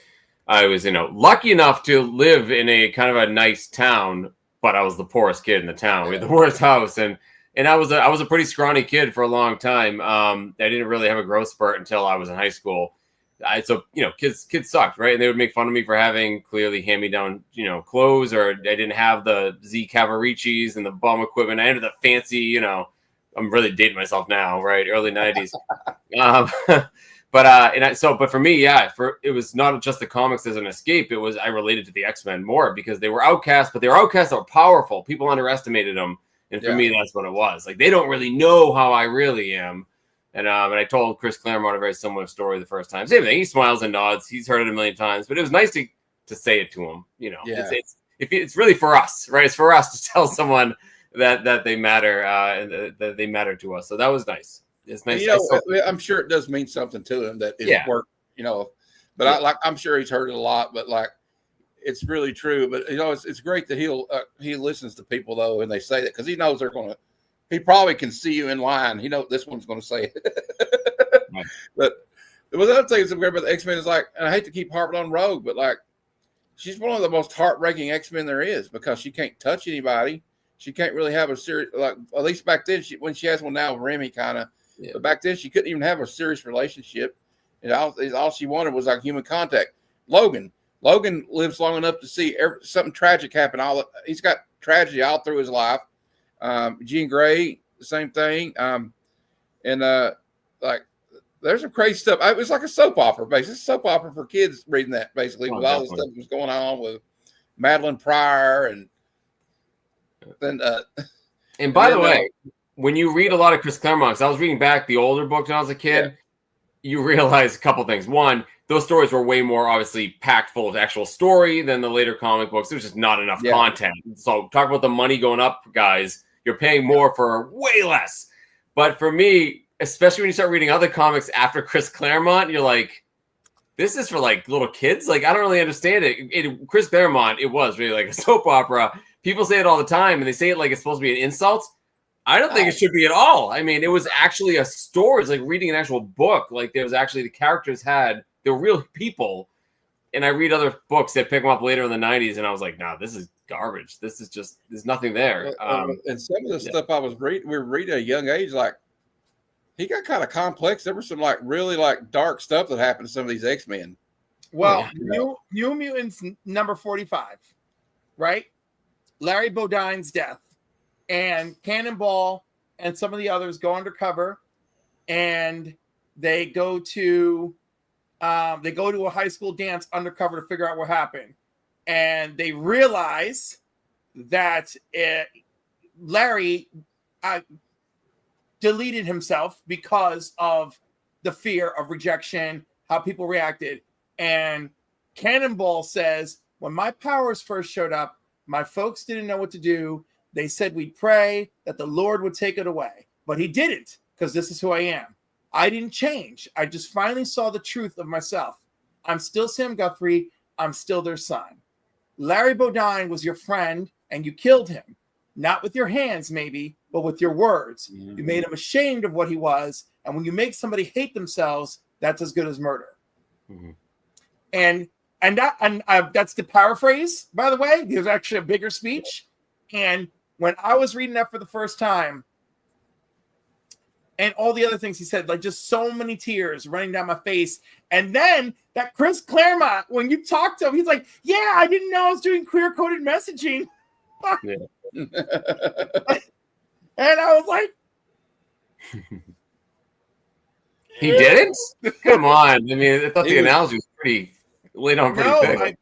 lucky enough to live in a kind of a nice town, but I was the poorest kid in the town. We had the worst house, and I was a pretty scrawny kid for a long time. I didn't really have a growth spurt until I was in high school. Kids sucked, right? And they would make fun of me for having clearly hand-me-down, clothes, or I didn't have the Z Cavariccis and the bum equipment. I had the fancy, I'm really dating myself now, right? Early 90s. But for me, it was not just the comics as an escape. It was, I related to the X-Men more because they were outcasts, but they were outcasts that were powerful. People underestimated them. And for me, that's what it was. Like, they don't really know how I really am. And I told Chris Claremont a very similar story the first time. Same thing. He smiles and nods. He's heard it a million times, but it was nice to say it to him. It's really for us, right? It's for us to tell someone that they matter and that they matter to us. So that was nice. It's nice. I'm sure it does mean something to him that it worked. But I'm sure he's heard it a lot. But like, it's really true. But it's great that he listens to people though, and they say that because he knows they're gonna. He probably can see you in line. He knows this one's going to say it. Right. But there was other things that great about the X-Men is like, and I hate to keep harping on Rogue, but like, she's one of the most heartbreaking X-Men there is because she can't touch anybody. She can't really have a serious, like, at least back then, when she has one now, Remy kind of, but back then she couldn't even have a serious relationship. And all she wanted was like human contact. Logan lives long enough to see something tragic happen. He's got tragedy all through his life. Jean Grey, the same thing. Like, there's some crazy stuff. It was like a soap opera, basically. It's a soap opera for kids reading that, basically, with all the stuff that was going on with Madeline Pryor and then. And by the way, when you read a lot of Chris Claremont, 'cause I was reading back the older books when I was a kid, you realize a couple things. One, those stories were way more obviously packed full of actual story than the later comic books. There was just not enough content. So talk about the money going up, guys. You're paying more for way less. But for me, especially when you start reading other comics after Chris Claremont, you're like, this is for like little kids. Like, I don't really understand it. Chris Claremont, it was really like a soap opera. People say it all the time, and they say it like it's supposed to be an insult. I don't think it should be at all. I mean, it was actually a story. It's like reading an actual book. Like, there was actually, the characters they were real people. And I read other books that pick them up later in the 90s, and I was like, nah, this is garbage. This is just, there's nothing there. And some of the stuff we were reading at a young age, like, he got kind of complex. There was some like really like dark stuff that happened to some of these X-Men. Well, New Mutants number 45, right? Larry Bodine's death, and Cannonball and some of the others go undercover, and they go to a high school dance undercover to figure out what happened, and they realize that Larry deleted himself because of the fear of rejection, how people reacted. And Cannonball says, when my powers first showed up, my folks didn't know what to do. They said we'd pray that the Lord would take it away, but he didn't, because this is who I am. I didn't change. I just finally saw the truth of myself. I'm still Sam Guthrie. I'm still their son. Larry Bodine was your friend, and you killed him. Not with your hands, maybe, but with your words. Mm-hmm. You made him ashamed of what he was, and when you make somebody hate themselves, that's as good as murder. Mm-hmm. And that's the paraphrase, by the way. There's actually a bigger speech. And when I was reading that for the first time, and all the other things he said, like just so many tears running down my face. And then that Chris Claremont, when you talk to him, he's like, yeah, I didn't know I was doing queer-coded messaging. Yeah. And I was like, he didn't? Come on. I mean, I thought the analogy was pretty laid on pretty big.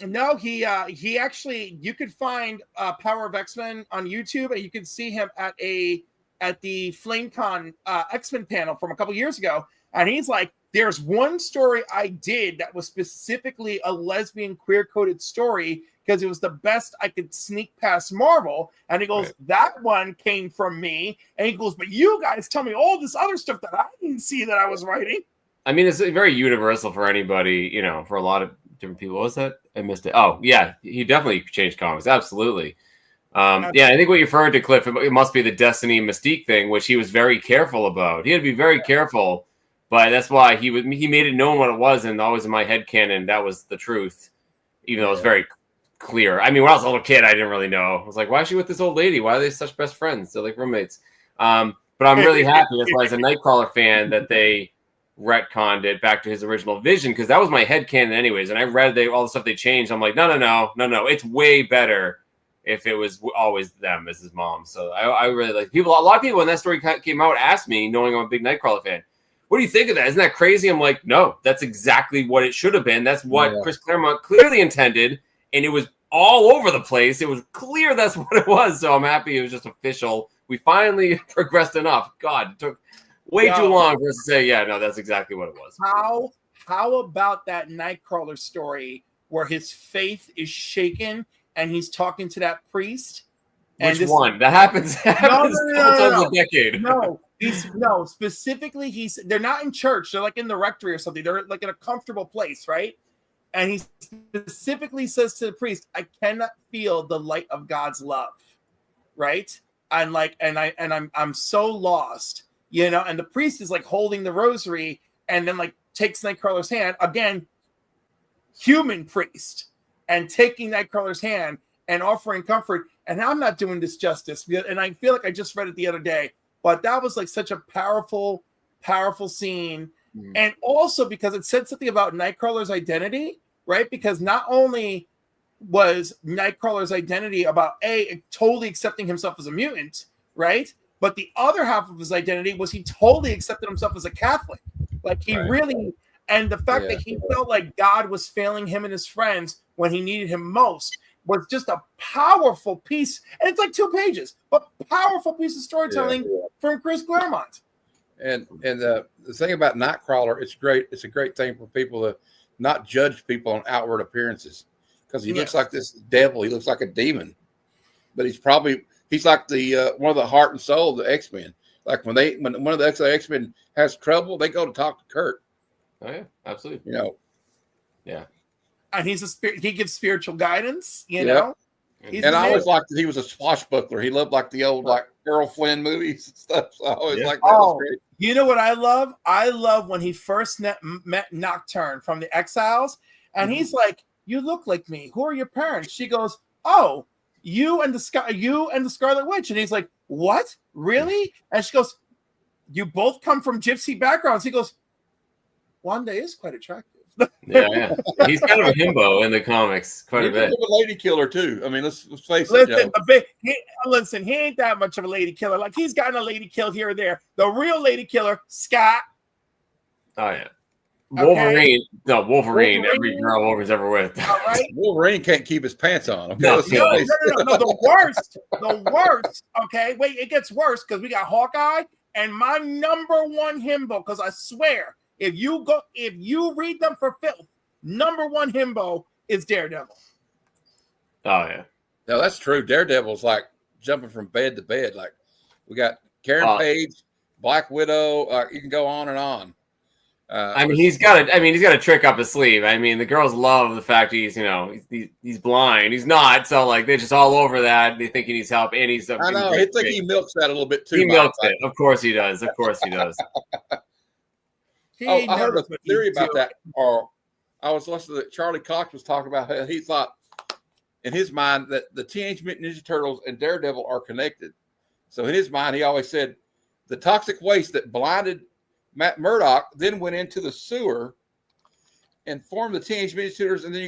No, he actually, you could find Power of X-Men on YouTube, and you can see him at the FlameCon X-Men panel from a couple years ago. And he's like, there's one story I did that was specifically a lesbian queer-coded story because it was the best I could sneak past Marvel. And he goes, Right. that one came from me. And he goes, but you guys tell me all this other stuff that I didn't see that I was writing. I mean, it's very universal for anybody, you know, for a lot of different people. What was that? I missed it. Oh, yeah, he definitely changed comics. Absolutely. Yeah, I think what you're referring to, Cliff, it must be the Destiny and Mystique thing, which he was very careful about. He had to be very careful, but that's why he made it known what it was, and always in my head canon, that was the truth, even though it was very clear. I mean, when I was a little kid, I didn't really know. I was like, why is she with this old lady? Why are they such best friends? They're like roommates. But I'm really happy, that's why as a Nightcrawler fan, that they retconned it back to his original vision, because that was my headcanon anyways, and I read all the stuff they changed. I'm like, no, it's way better if it was always them as his mom. So I really like people. A lot of people when that story came out asked me, knowing I'm a big Nightcrawler fan, what do you think of that? Isn't that crazy? I'm like, no, that's exactly what it should have been. That's what Chris Claremont clearly intended, and it was all over the place. It was clear that's what it was. So I'm happy it was just official. We finally progressed enough. God, it took way too long for us to say, yeah, no, that's exactly what it was. How about that Nightcrawler story where his faith is shaken and he's talking to that priest? Which one? That happens. No. A decade. No, specifically, they're not in church. They're like in the rectory or something. They're like in a comfortable place, right? And he specifically says to the priest, I cannot feel the light of God's love, right? And like, I'm so lost. You know, and the priest is like holding the rosary and then like takes Nightcrawler's hand, again, human priest, and taking Nightcrawler's hand and offering comfort. And I'm not doing this justice. And I feel like I just read it the other day, but that was like such a powerful, powerful scene. Mm-hmm. And also because it said something about Nightcrawler's identity, right? Because not only was Nightcrawler's identity about totally accepting himself as a mutant, right? But the other half of his identity was he totally accepted himself as a Catholic. Like he really, and the fact that he felt like God was failing him and his friends when he needed him most was just a powerful piece. And it's like 2 pages, but powerful piece of storytelling from Chris Claremont. And the thing about Nightcrawler, it's great. It's a great thing for people to not judge people on outward appearances, because he looks like this devil. He looks like a demon, but he's like the one of the heart and soul of the X-Men. Like when one of the X-Men has trouble, they go to talk to Kurt. Oh yeah, absolutely. You know, yeah. And he's a spirit. He gives spiritual guidance. You know, and I always liked that he was a swashbuckler. He loved like the old like Errol Flynn movies and stuff. So I always like that. Was great. You know what I love? I love when he first met Nocturne from the Exiles, and he's like, "You look like me. Who are your parents?" She goes, "Oh, you and the Scarlet Witch." And he's like, "What? Really?" And she goes, "You both come from gypsy backgrounds." He goes, "Wanda is quite attractive." Yeah. He's kind of a himbo in the comics, quite a bit. He's a lady killer too. I mean, let's face it. He ain't that much of a lady killer. Like he's gotten a lady kill here or there. The real lady killer, Scott. Oh yeah. Wolverine. Every girl Wolverine's ever with. All right. Wolverine can't keep his pants on. Okay? No. The worst. Okay, wait, it gets worse because we got Hawkeye and my number one himbo. Because I swear, if you read them for filth, number one himbo is Daredevil. Oh yeah. No, that's true. Daredevil's like jumping from bed to bed. Like we got Karen Page, Black Widow. You can go on and on. He's got a trick up his sleeve. I mean, the girls love the fact he's blind. He's not. So like they're just all over that. They think he needs help, and he's. I know. I think he milks that a little bit too. He milks it. Of course he does. I heard a theory about that. I was listening to Charlie Cox was talking about how he thought, in his mind, that the Teenage Mutant Ninja Turtles and Daredevil are connected. So in his mind, he always said the toxic waste that blinded Matt Murdock then went into the sewer and formed the Teenage Mutant Ninja Turtles, and then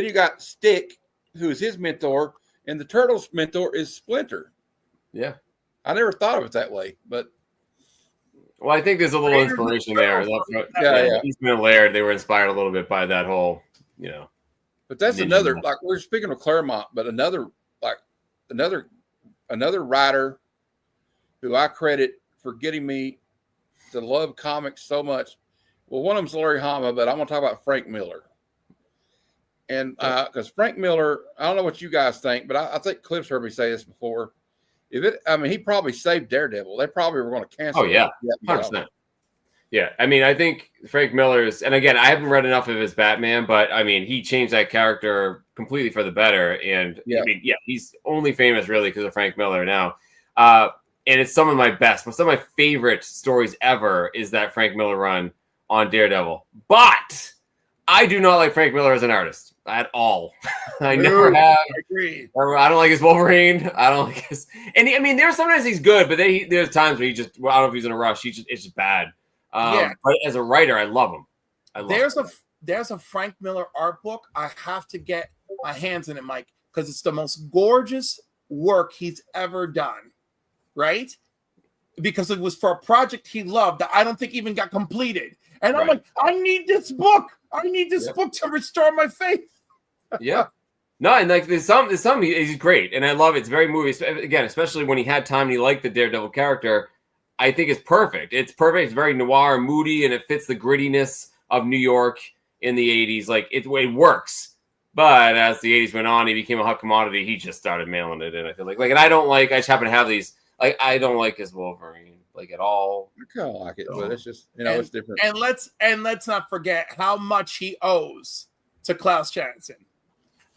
you got Stick, who is his mentor, and the Turtles' mentor is Splinter. Yeah, I never thought of it that way, but well, I think there's a little inspiration there. Eastman and Laird, they were inspired a little bit by that whole, But that's Ninja another, Man. like we're speaking of Claremont, but another writer who I credit for getting me to love comics so much. Well, one of them's Larry Hama, but I'm going to talk about Frank Miller. And because Frank Miller, I don't know what you guys think, but I think Cliff's heard me say this before. He probably saved Daredevil. They probably were going to cancel. Oh yeah, it. 100%. Yeah, I mean, I think Frank Miller's, and again, I haven't read enough of his Batman, but I mean, he changed that character completely for the better. And Yeah. I mean, yeah, he's only famous really because of Frank Miller now. And it's some of my favorite stories ever is that Frank Miller run on Daredevil. But I do not like Frank Miller as an artist at all. I never have. I agree. I don't like his Wolverine. I don't like his. And I mean, there's sometimes he's good, but there's times where I don't know if he's in a rush. It's just bad. Yeah. But as a writer, I love him. There's a Frank Miller art book. I have to get my hands in it, Mike, because it's the most gorgeous work he's ever done. Right? Because it was for a project he loved that I don't think even got completed. And I'm Right. like, I need this book. I need this book to restore my faith. Yeah. No, and like there's some he's great, and I love it. It's very movie again, especially when he had time and he liked the Daredevil character. I think it's perfect. It's perfect. It's very noir and moody, and it fits the grittiness of New York in the 80s. Like it works. But as the 80s went on, he became a hot commodity. He just started mailing it in. I feel like and I just happen to have these. Like I don't like his Wolverine like at all. I kind of like it, but it's just it's different. And let's not forget how much he owes to Klaus Janson.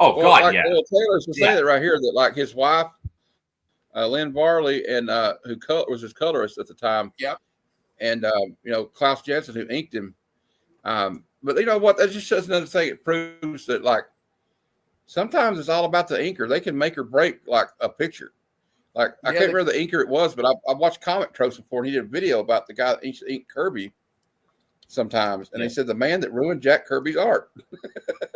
Oh God, yeah. Well, Taylor's was saying it right here that like his wife, Lynn Varley, and who was his colorist at the time. Yep. And Klaus Janson, who inked him. But you know what? That just shows another thing. It proves that like sometimes it's all about the inker. They can make or break like a picture. Like I can't remember the inker it was, but I watched Comic Tropes before, and he did a video about the guy that inked Kirby sometimes, and he said the man that ruined Jack Kirby's art.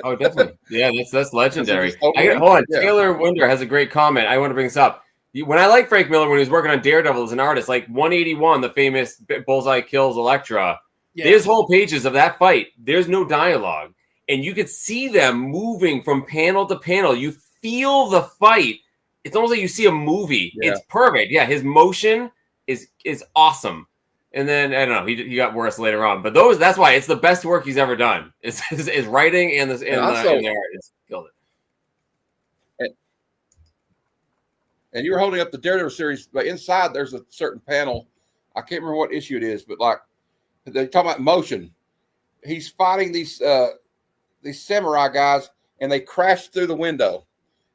Oh, definitely. Yeah, that's legendary. Hold on. Yeah. Taylor Winder has a great comment. I want to bring this up. When I like Frank Miller when he was working on Daredevil as an artist, like 181, the famous Bullseye kills Elektra. Yeah. There's whole pages of that fight. There's no dialogue, and you could see them moving from panel to panel. You feel the fight. It's almost like you see a movie. Yeah. It's perfect. Yeah, his motion is awesome. And then I don't know, he got worse later on. But that's why it's the best work he's ever done. Is writing and the art. It's killed it. And you were holding up the Daredevil series, but inside there's a certain panel. I can't remember what issue it is, but like they talk about motion. He's fighting these samurai guys, and they crash through the window,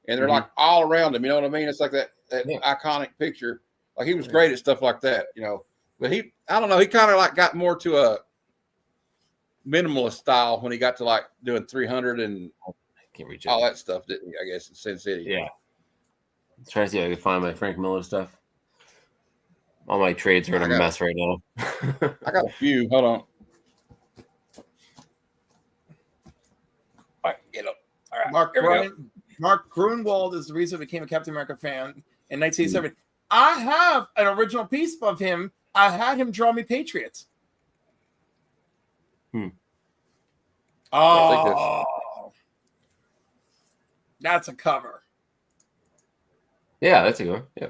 and they're like all around him. You know what I mean? It's like that iconic picture. Like he was great at stuff like that, But I don't know. He kind of like got more to a minimalist style when he got to like doing 300 and Can't reach all that stuff, didn't he? I guess in Sin City. Yeah. I'm trying to see if I can find my Frank Miller stuff. All my trades are in a mess right now. I got a few. Hold on. All right, get up. All right. Mark Grunwald is the reason I became a Captain America fan in 1987. I have an original piece of him. I had him draw me Patriots. Oh, that's a cover. Yeah, that's a good one. Yeah.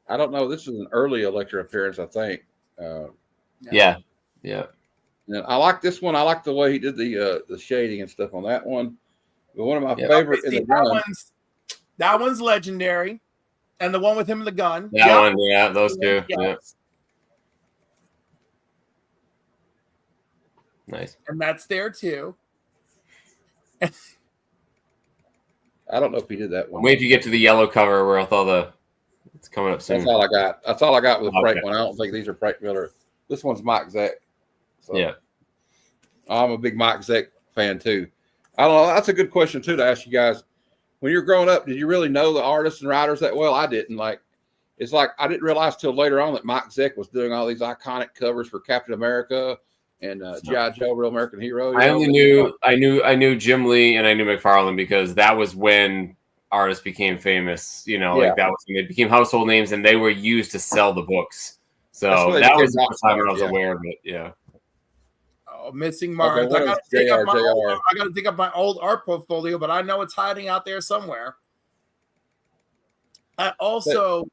I don't know. This is an early Elektra appearance, I think. Yeah. And I like this one. I like the way he did the shading and stuff on that one. But one of my favorite in the run. That one's legendary, and the one with him and the gun. That one, yeah, those two. Yes. Yeah. Nice. And that's there too. I don't know if he did that one. Wait till you get to the yellow cover where I thought it's coming up soon. That's all I got. That's all I got with the Frank Okay. one. I don't think these are Frank Miller. This one's Mike Zeck. So Yeah. I'm a big Mike Zeck fan too. I don't know. That's a good question too to ask you guys. When you're growing up, did you really know the artists and writers that well? I didn't. It's like I didn't realize till later on that Mike Zeck was doing all these iconic covers for Captain America and G.I. Joe, Real American Hero. I knew Jim Lee and I knew McFarlane because that was when artists became famous. Like that was when they became household names and they were used to sell the books. So that was the first time I was aware of it. Yeah. Missing Mars. what I is gotta dig up my JR? old, I gotta dig up my old art portfolio, but I know it's hiding out there somewhere. I also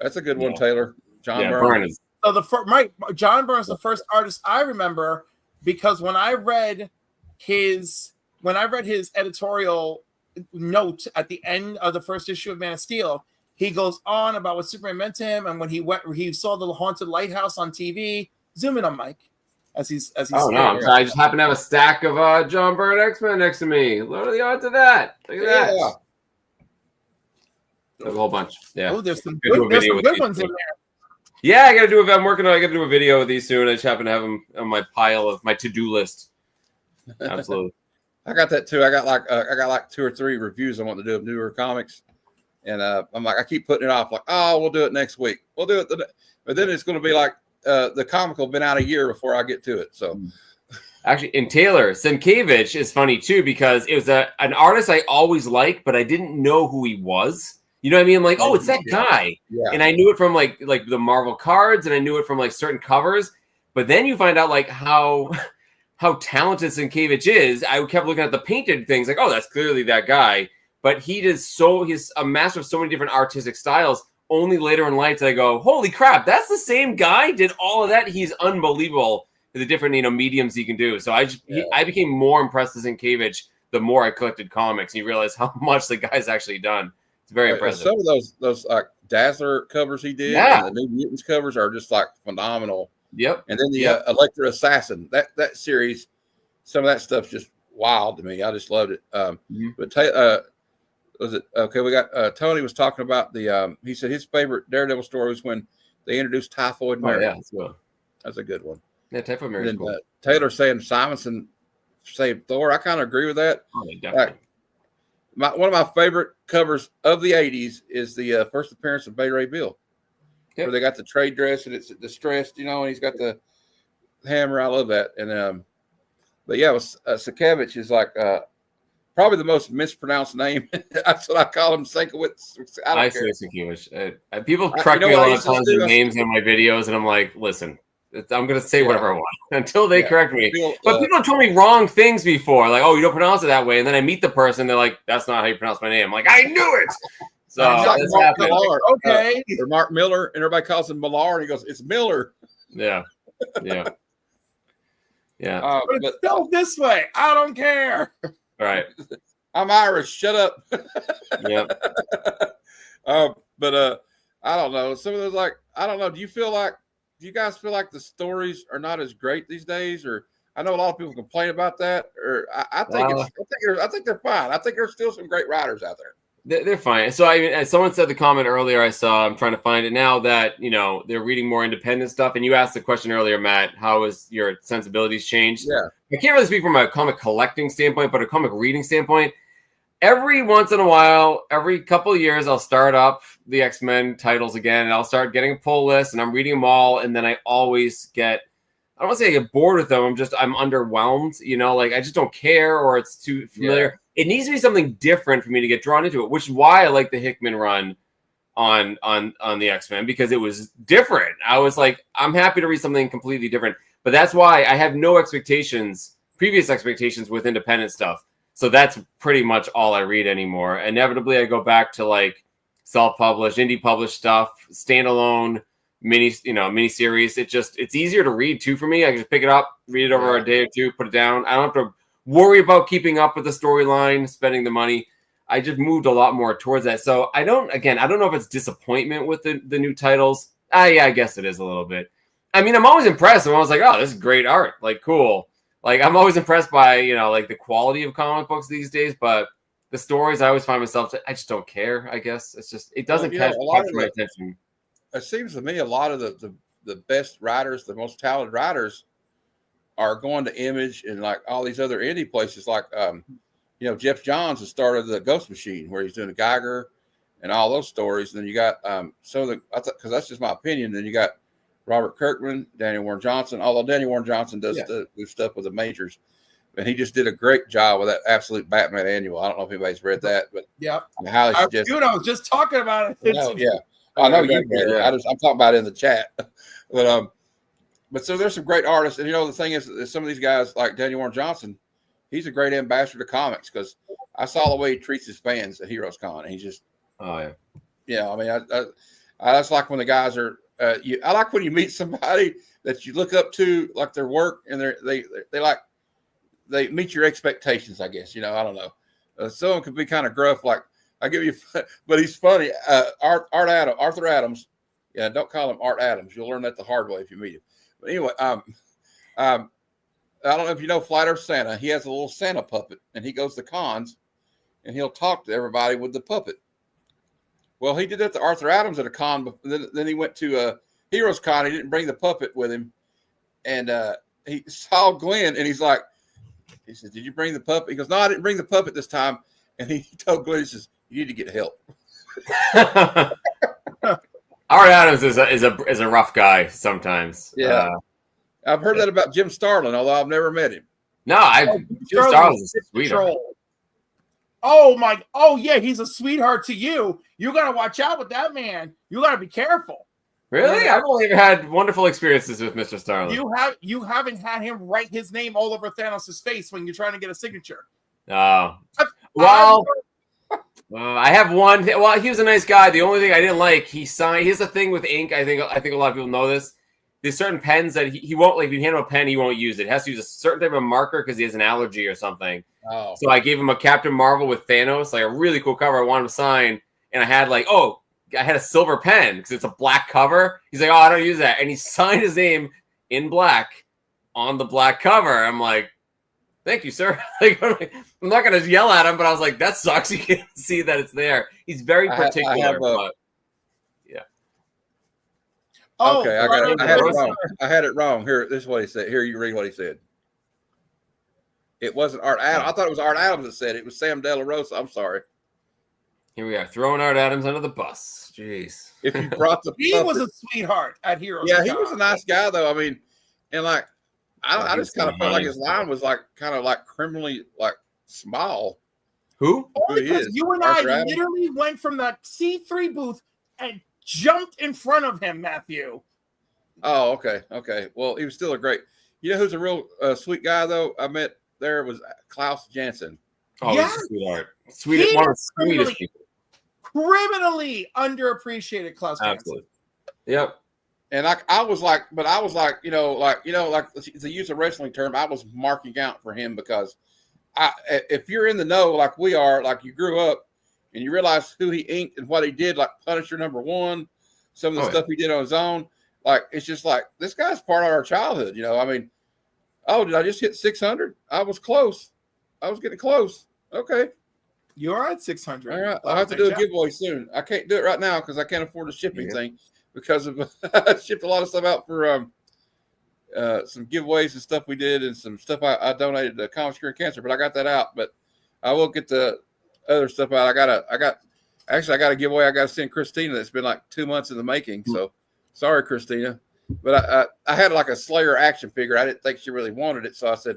That's a good one, Taylor. John Yeah, Byrne. Byrne is so John Byrne's the first artist I remember because when I read his editorial note at the end of the first issue of Man of Steel, he goes on about what Superman meant to him, and when he saw the haunted lighthouse on TV. Zoom in on Mike as he's. Oh no! I'm sorry. I just happen to have a stack of John Byrne X-Men next to me. What are the odds of that? Look at that. Yeah. There's a whole bunch. Yeah. Oh, there's some Could do a good, video with ones these in there. Yeah, I got to do. I'm working on. I got to do a video with these soon. I just happen to have them on my pile of my to-do list. Absolutely. I got that too. I got like 2 or 3 reviews I want to do of newer comics, and I'm like, I keep putting it off. Like, oh, we'll do it next week. We'll do it, but then it's going to be like the comic will have been out a year before I get to it. So, Actually, and Taylor Sienkiewicz is funny too because it was an artist I always liked, but I didn't know who he was. You know what I mean? I'm like, oh, it's that guy, and I knew it from like the Marvel cards, and I knew it from like certain covers. But then you find out like how talented Sienkiewicz is. I kept looking at the painted things, like, oh, that's clearly that guy. But he's a master of so many different artistic styles. Only later in life did I go, holy crap, that's the same guy. Did all of that? He's unbelievable. The different mediums he can do. So I became more impressed with Sienkiewicz the more I collected comics. And you realize how much the guy's actually done. It's very impressive. Some of those like Dazzler covers he did, and the New Mutants covers are just like phenomenal. Yep. And then the Elektra Assassin, that series, some of that stuff's just wild to me. I just loved it. But was it okay? We got Tony was talking about the. He said his favorite Daredevil story was when they introduced Typhoid Mary. That's a good one. Yeah, Typhoid Mary. Cool. Taylor saying Simonson saved Thor. I kind of agree with that. Oh, definitely. One of my favorite covers of the 80s is the first appearance of Bay Ray Bill, where they got the trade dress and it's distressed, and he's got the hammer. I love that. And but yeah, Sienkiewicz is like probably the most mispronounced name. That's what I call him, Sienkiewicz. I say Sienkiewicz. People correct me a lot of times with names in my videos, and I'm like, listen. I'm going to say whatever I want until they correct me. But people have told me wrong things before. Like, oh, you don't pronounce it that way. And then I meet the person. They're like, that's not how you pronounce my name. I'm like, I knew it. So that's happened. Okay. Or Mark Miller. And everybody calls him Millar. And he goes, it's Miller. Yeah. Yeah. Yeah. But it's spelled this way. I don't care. All right. I'm Irish. Shut up. Yeah. But I don't know. Some of those, like, I don't know. Do you guys feel like the stories are not as great these days? Or I know a lot of people complain about that. Or I think they're fine. I think there's still some great writers out there. They're fine. So as someone said the comment earlier, I'm trying to find it now that they're reading more independent stuff. And you asked the question earlier, Matt, how has your sensibilities changed? Yeah, I can't really speak from a comic collecting standpoint, but a comic reading standpoint. Every once in a while, every couple of years, I'll start up the X-Men titles again, and I'll start getting a pull list, and I'm reading them all, and then I always I don't want to say I get bored with them. I'm underwhelmed, like I just don't care, or it's too familiar. Yeah. It needs to be something different for me to get drawn into it, which is why I like the Hickman run on the X-Men, because it was different. I was like, I'm happy to read something completely different, but that's why I have no previous expectations with independent stuff. So that's pretty much all I read anymore. Inevitably, I go back to like self-published, indie published stuff, standalone mini-series. It's easier to read too for me. I can just pick it up, read it over a day or two, put it down. I don't have to worry about keeping up with the storyline, spending the money. I just moved a lot more towards that. So I don't know if it's disappointment with the new titles. Yeah, I guess it is a little bit. I mean, I'm always impressed. I'm always like, oh, this is great art. Like, cool. Like, I'm always impressed by, like the quality of comic books these days, but the stories, I always find myself, I just don't care, I guess. It's just, it doesn't catch my attention. It seems to me a lot of the best writers, the most talented writers are going to Image and like all these other indie places. Like, Jeff Johns has started the Ghost Machine where he's doing a Geiger and all those stories. And then you got because that's just my opinion. Then you got Robert Kirkman, Daniel Warren Johnson, although Daniel Warren Johnson does stuff with the majors. And he just did a great job with that Absolute Batman Annual. I don't know if anybody's read that, but I highly suggest it. I was just talking about it. I know you did. I'm talking about it in the chat. But But so there's some great artists, and the thing is some of these guys like Daniel Warren Johnson, he's a great ambassador to comics because I saw the way he treats his fans at Heroes Con. And he just, Oh I mean, I just like when the guys are. I like when you meet somebody that you look up to, like their work, and they meet your expectations. I guess I don't know. Someone could be kind of gruff, like I give you, but he's funny. Arthur Adams. Yeah, don't call him Art Adams. You'll learn that the hard way if you meet him. But anyway, I don't know if you know Flight of Santa. He has a little Santa puppet, and he goes to cons, and he'll talk to everybody with the puppet. Well, he did that to Arthur Adams at a con, but then he went to Heroes Con. He didn't bring the puppet with him, and he saw Glenn, and he said, "Did you bring the puppet?" He goes, "No, I didn't bring the puppet this time." And he told Glenn, he says, "You need to get help." Art Adams is a rough guy sometimes. Yeah. I've heard that about Jim Starlin, although I've never met him. Jim Starlin's a sweetheart. Oh yeah, he's a sweetheart to you. You gotta watch out with that man. You gotta be careful. Really? I've only had wonderful experiences with Mr. Starlin. You haven't had him write his name all over Thanos' face when you're trying to get a signature. Oh. Well, I have one. Well, he was a nice guy. The only thing I didn't like, he signed. Here's the thing with ink. I think a lot of people know this. There's certain pens that he won't, like, if you hand him a pen, he won't use it. He has to use a certain type of marker because he has an allergy or something. Oh. So I gave him a Captain Marvel with Thanos, like a really cool cover I wanted him to sign. And I had a silver pen because it's a black cover. He's like, "Oh, I don't use that." And he signed his name in black on the black cover. I'm like, "Thank you, sir." Like, I'm not going to yell at him, but I was like, "That sucks." You can't see that it's there. He's very particular. But yeah. Oh, Okay, I had it wrong. I had it wrong. Here, this is what he said. Here, you read what he said. It wasn't Art Adams. I thought it was Art Adams that said it. It was Sam De La Rosa. I'm sorry. Here we are, throwing Art Adams under the bus. Jeez. If you brought the he was a sweetheart at Heroes. Yeah, he was a nice guy, though. I mean, and like, I just kind of felt like his line was like kind of like criminally like small. Who? Only because you and I Arthur Adams? literally went from that C3 booth and jumped in front of him, Matthew. Oh, okay. Well, he was still a great. You know who's a real sweet guy though? I met there was Klaus Janson. Oh, Yeah. he's a sweetheart. Sweetest, one of the sweetest people. Criminally underappreciated Klaus Janson. Absolutely. Yep. And I was like, to use a wrestling term, I was marking out for him because if you're in the know like we are, like you grew up and you realize who he inked and what he did, like Punisher #1, some of the stuff he did on his own, like it's just like this guy's part of our childhood. I mean, oh, did I just hit 600? I was close. I was getting close. Okay. You're at 600. All right. I'll have to do a giveaway soon. I can't do it right now because I can't afford the shipping thing because of I shipped a lot of stuff out for some giveaways and stuff we did and some stuff I donated to Comics Cure Cancer, but I got that out. But I will get the other stuff out. I got a giveaway I got to send Christina that's been like 2 months in the making. So sorry, Christina. But I had like a Slayer action figure. I didn't think she really wanted it. So I said,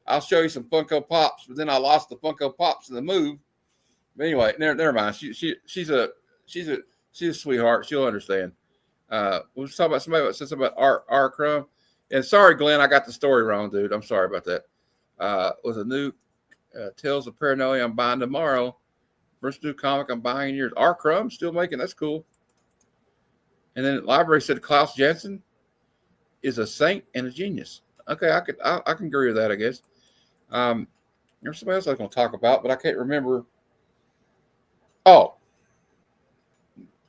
I'll show you some Funko Pops. But then I lost the Funko Pops in the move. But anyway, never mind. She's a sweetheart. She'll understand. We were talking about somebody that said something about R. Crumb. And sorry, Glenn, I got the story wrong, dude. I'm sorry about that. With a new Tales of Paranoia I'm buying tomorrow. First new comic I'm buying in years. R. Crumb still making. That's cool. And then the library said Klaus Janson is a saint and a genius. Okay, I can agree with that, I guess. There's somebody else I was going to talk about, but I can't remember. Oh,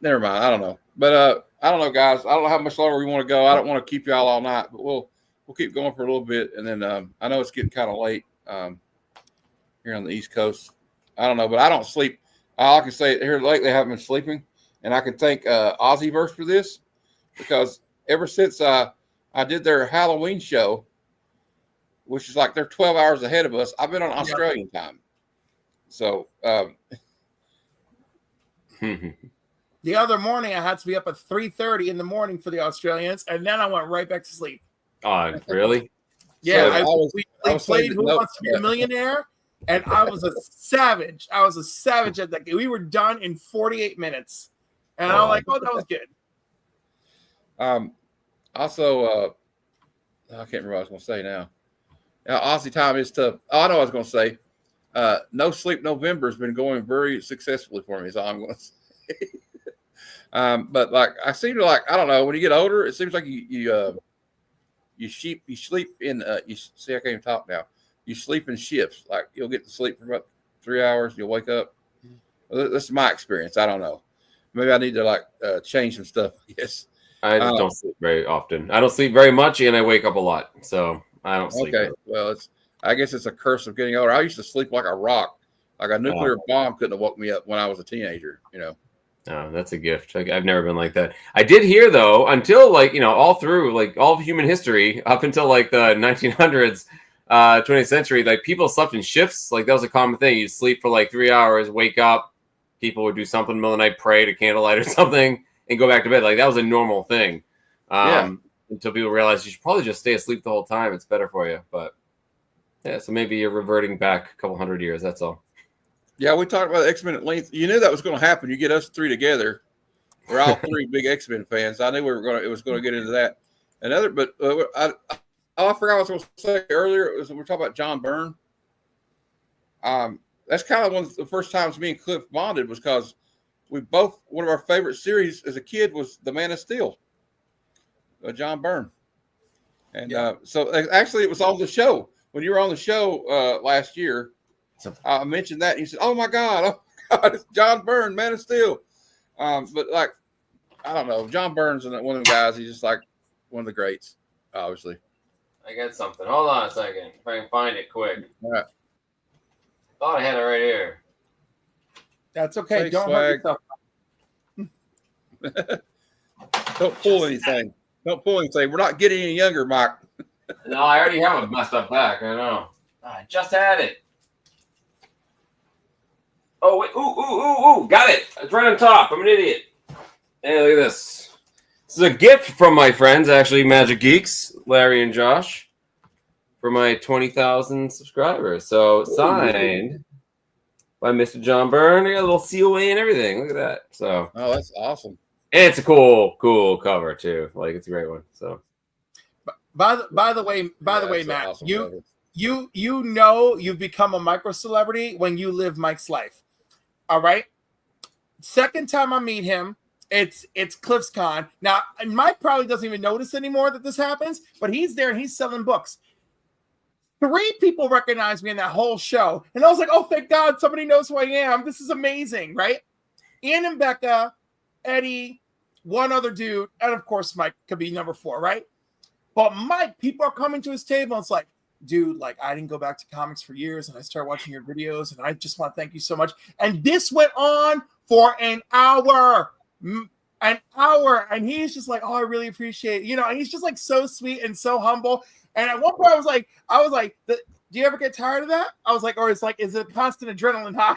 never mind. I don't know. But I don't know, guys. I don't know how much longer we want to go. I don't want to keep y'all all night, but we'll keep going for a little bit. And then I know it's getting kind of late here on the East Coast. I don't know, but I don't sleep. All I can say here lately, I haven't been sleeping. And I can thank Ozzyverse for this because ever since I did their Halloween show, which is like they're 12 hours ahead of us, I've been on Australian time. So the other morning, I had to be up at 3:30 in the morning for the Australians, and then I went right back to sleep. Oh, really? Yeah, So we played Who Wants to Be a Millionaire, and I was a savage. I was a savage at that game. We were done in 48 minutes. And I'm like, oh, that was good. Also, I can't remember what I was going to say now. Aussie time is tough. Oh, I know what I was going to say. No Sleep November has been going very successfully for me, is all I'm going to say. But like I seem to like, I don't know, when you get older, it seems like you sleep in you see I can't even talk now. You sleep in shifts. Like you'll get to sleep for about 3 hours, you'll wake up. Well, that's my experience. I don't know. Maybe I need to like change some stuff. Yes. I just don't sleep very often. I don't sleep very much, and I wake up a lot, so I don't sleep. Okay. Well, I guess it's a curse of getting older. I used to sleep like a rock, like a nuclear bomb couldn't have woke me up when I was a teenager. You know. Oh, that's a gift. I've never been like that. I did hear though, until like all through like all of human history, up until like the 1900s, 20th century, like people slept in shifts. Like that was a common thing. You'd sleep for like 3 hours, wake up. People would do something in the middle of the night, pray to candlelight or something, and go back to bed. Like that was a normal thing. Until people realized you should probably just stay asleep the whole time. It's better for you. But yeah, so maybe you're reverting back a couple hundred years. That's all. Yeah, we talked about X-Men at length. You knew that was going to happen. You get us three together. We're all three big X-Men fans. I knew it was going to get into that. But I forgot what I was going to say earlier. We were talking about John Byrne. That's kind of one of the first times me and Cliff bonded was because one of our favorite series as a kid was The Man of Steel, John Byrne. And so actually it was on the show. When you were on the show last year, I mentioned that. And he said, oh my God, it's John Byrne, Man of Steel. But like, I don't know. John Byrne's one of them guys. He's just like one of the greats, obviously. I got something. Hold on a second. If I can find it quick. All right. Thought I had it right here. That's okay. Say Don't hurt yourself. Don't pull anything. Don't pull anything. We're not getting any younger, Mike. No, I already have a messed up back. I know. I just had it. Oh, wait. Ooh. Got it. It's right on top. I'm an idiot. Hey, look at this. This is a gift from my friends, actually, Magic Geeks, Larry and Josh, for my 20,000 subscribers. So, signed by Mr. John Byrne. I got a little COA and everything. Look at that. So, oh, that's awesome. And it's a cool cover, too. Like, it's a great one. So, by the way, Matt, awesome you know you've become a micro celebrity when you live Mike's life. All right. Second time I meet him, it's Cliff's Con. Now, Mike probably doesn't even notice anymore that this happens, but he's there and he's selling books. 3 people recognized me in that whole show. And I was like, oh, thank God somebody knows who I am. This is amazing, right? Ian and Becca, Eddie, one other dude, and of course Mike could be number 4, right? But Mike, people are coming to his table and it's like, dude, like I didn't go back to comics for years and I started watching your videos and I just want to thank you so much. And this went on for an hour. And he's just like, oh, I really appreciate it. And he's just like so sweet and so humble. And at one point I was like, do you ever get tired of that? I was like, or is it a constant adrenaline high?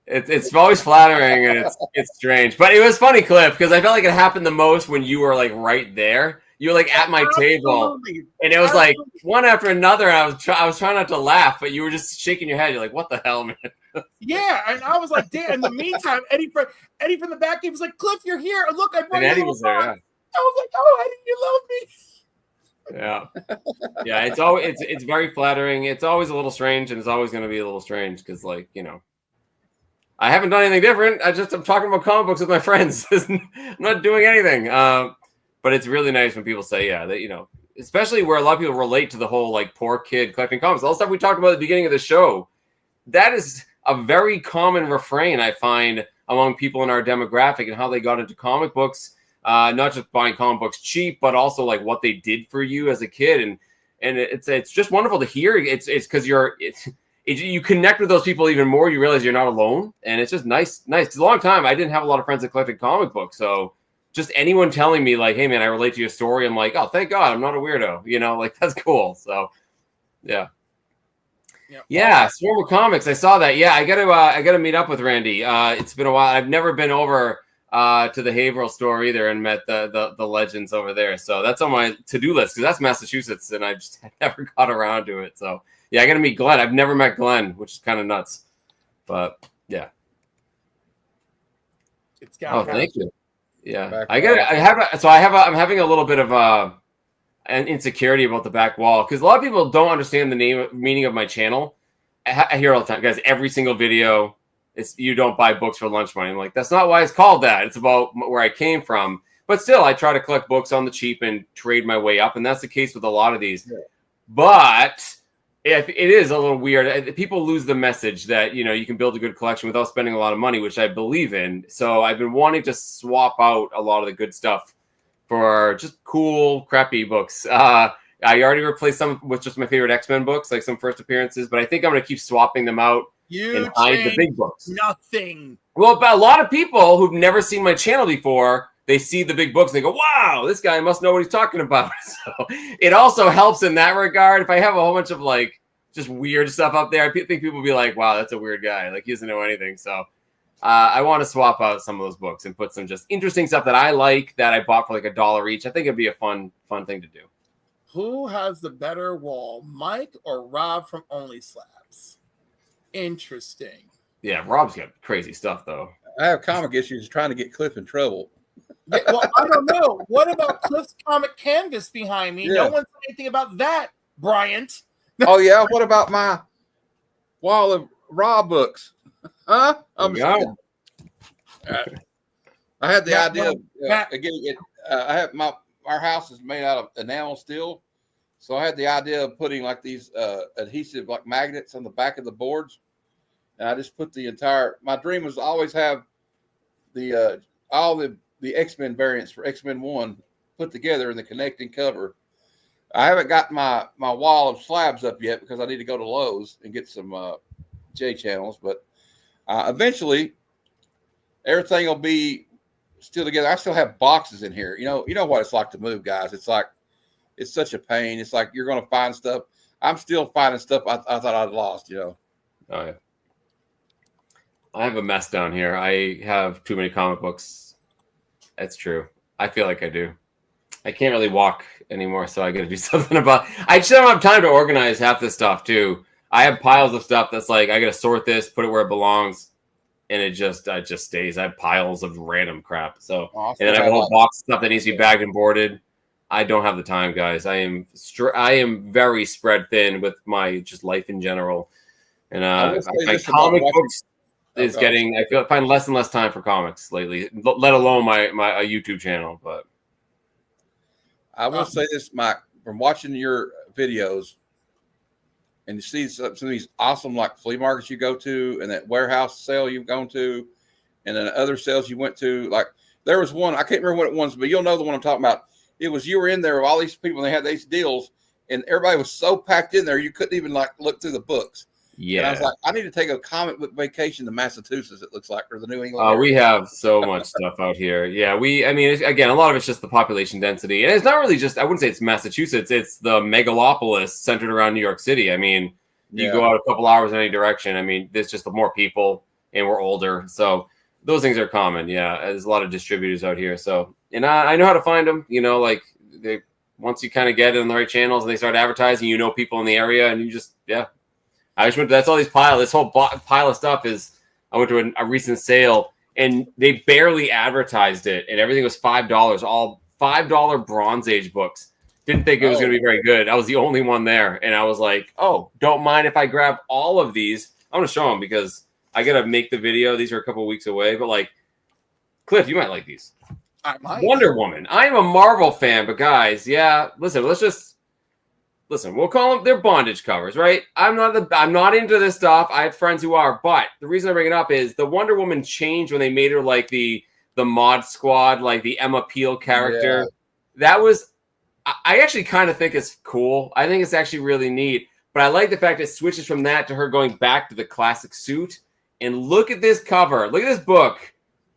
It's always flattering and it's strange. But it was funny, Cliff, because I felt like it happened the most when you were like right there. You were like at my table, and it was like one after another. And I was trying not to laugh, but you were just shaking your head. You're like, "What the hell, man?" Yeah, and I was like, "Damn!" In the meantime, Eddie from the back, he was like, "Cliff, you're here. Look, I brought you." Eddie was there. Yeah. I was like, "Oh, Eddie, you love me." Yeah. It's very flattering. It's always a little strange, and it's always going to be a little strange because, like, I haven't done anything different. I'm talking about comic books with my friends. I'm not doing anything. But it's really nice when people say, that, especially where a lot of people relate to the whole like poor kid collecting comics. All the stuff we talked about at the beginning of the show, that is a very common refrain I find among people in our demographic and how they got into comic books, not just buying comic books cheap, but also like what they did for you as a kid. And it's just wonderful to hear. It's because you connect with those people even more. You realize you're not alone. And it's just nice. It's a long time. I didn't have a lot of friends that collected comic books. So just anyone telling me like, hey man, I relate to your story. I'm like, oh, thank God I'm not a weirdo, like that's cool. So yeah. Swarm of Comics. I saw that. Yeah. I gotta meet up with Randy. It's been a while. I've never been over to the Haverhill store either and met the legends over there. So that's on my to-do list because that's Massachusetts and I just never got around to it. So yeah, I gotta meet Glenn. I've never met Glenn, which is kind of nuts, but yeah. It's got thank you. Yeah, I'm having a little bit of an insecurity about the back wall, because a lot of people don't understand the meaning of my channel. I hear all the time, guys, every single video, it's you don't buy books for lunch money. I'm like, that's not why it's called that. It's about where I came from. But still, I try to collect books on the cheap and trade my way up. And that's the case with a lot of these. Yeah. But if it is a little weird. People lose the message that, you know, you can build a good collection without spending a lot of money, which I believe in. So I've been wanting to swap out a lot of the good stuff for just cool, crappy books. I already replaced some with just my favorite X-Men books, like some first appearances, but I think I'm going to keep swapping them out and hide the big books. Nothing. Well, but a lot of people who've never seen my channel before, they see the big books and they go, wow, this guy must know what he's talking about. So it also helps in that regard. If I have a whole bunch of like just weird stuff up there, I think people will be like, wow, that's a weird guy. Like he doesn't know anything. So I want to swap out some of those books and put some just interesting stuff that I like that I bought for like $1 each. I think it'd be a fun thing to do. Who has the better wall, Mike or Rob from Only Slabs? Interesting. Yeah, Rob's got crazy stuff though. I have comic issues trying to get Cliff in trouble. Yeah, well, I don't know. What about Cliff's comic canvas behind me? Yeah. No one said anything about that, Bryant. Oh yeah, what about my wall of Rob books? Huh? I had the idea of getting it. I have our house is made out of enamel steel, so I had the idea of putting like these adhesive like magnets on the back of the boards, and I just put the entire. My dream was to always have the all the X-Men variants for X-Men 1 put together in the connecting cover. I haven't got my wall of slabs up yet because I need to go to Lowe's and get some J channels, but eventually everything will be still together. I still have boxes in here. You know what it's like to move, guys. It's like it's such a pain. It's like you're going to find stuff. I'm still finding stuff I thought I'd lost. You know. Oh yeah. I have a mess down here. I have too many comic books. That's true. I feel like I do. I can't really walk anymore, so I got to do something about. I just don't have time to organize half this stuff too. I have piles of stuff that's like I got to sort this, put it where it belongs, and it just stays. I have piles of random crap. So and then I have a whole box of stuff that needs to be bagged and boarded. I don't have the time, guys. I am very spread thin with my just life in general, and my comic books is getting. I find less and less time for comics lately, let alone my YouTube channel. But I will say this, Mike, from watching your videos and you see some of these awesome like flea markets you go to and that warehouse sale you've gone to and then other sales you went to. Like there was one, I can't remember what it was, but you'll know the one I'm talking about. It was you were in there with all these people and they had these deals and everybody was so packed in there you couldn't even like look through the books. Yeah. And I was like, I need to take a comic book vacation to Massachusetts, it looks like, or the New England. We have so much stuff out here. Yeah, again, a lot of it's just the population density. And it's not really just, I wouldn't say it's Massachusetts, it's the megalopolis centered around New York City. I mean, you go out a couple hours in any direction. I mean, there's just more people and we're older. So those things are common. Yeah, there's a lot of distributors out here. So, and I know how to find them, like once you kind of get it on the right channels and they start advertising, people in the area and you just, I just went to, that's all these this whole pile of stuff is, I went to a recent sale and they barely advertised it and everything was $5, all $5 Bronze Age books. Didn't think it was going to be very good. I was the only one there. And I was like, oh, don't mind if I grab all of these. I'm going to show them because I got to make the video. These are a couple of weeks away, but like Cliff, you might like these. I might. Wonder Woman. I am a Marvel fan, but guys, listen, we'll call them, they're bondage covers, right? I'm not into this stuff. I have friends who are, but the reason I bring it up is the Wonder Woman changed when they made her like the Mod Squad, like the Emma Peel character. Yeah. That was, I actually kind of think it's cool. I think it's actually really neat, but I like the fact it switches from that to her going back to the classic suit. And look at this cover. Look at this book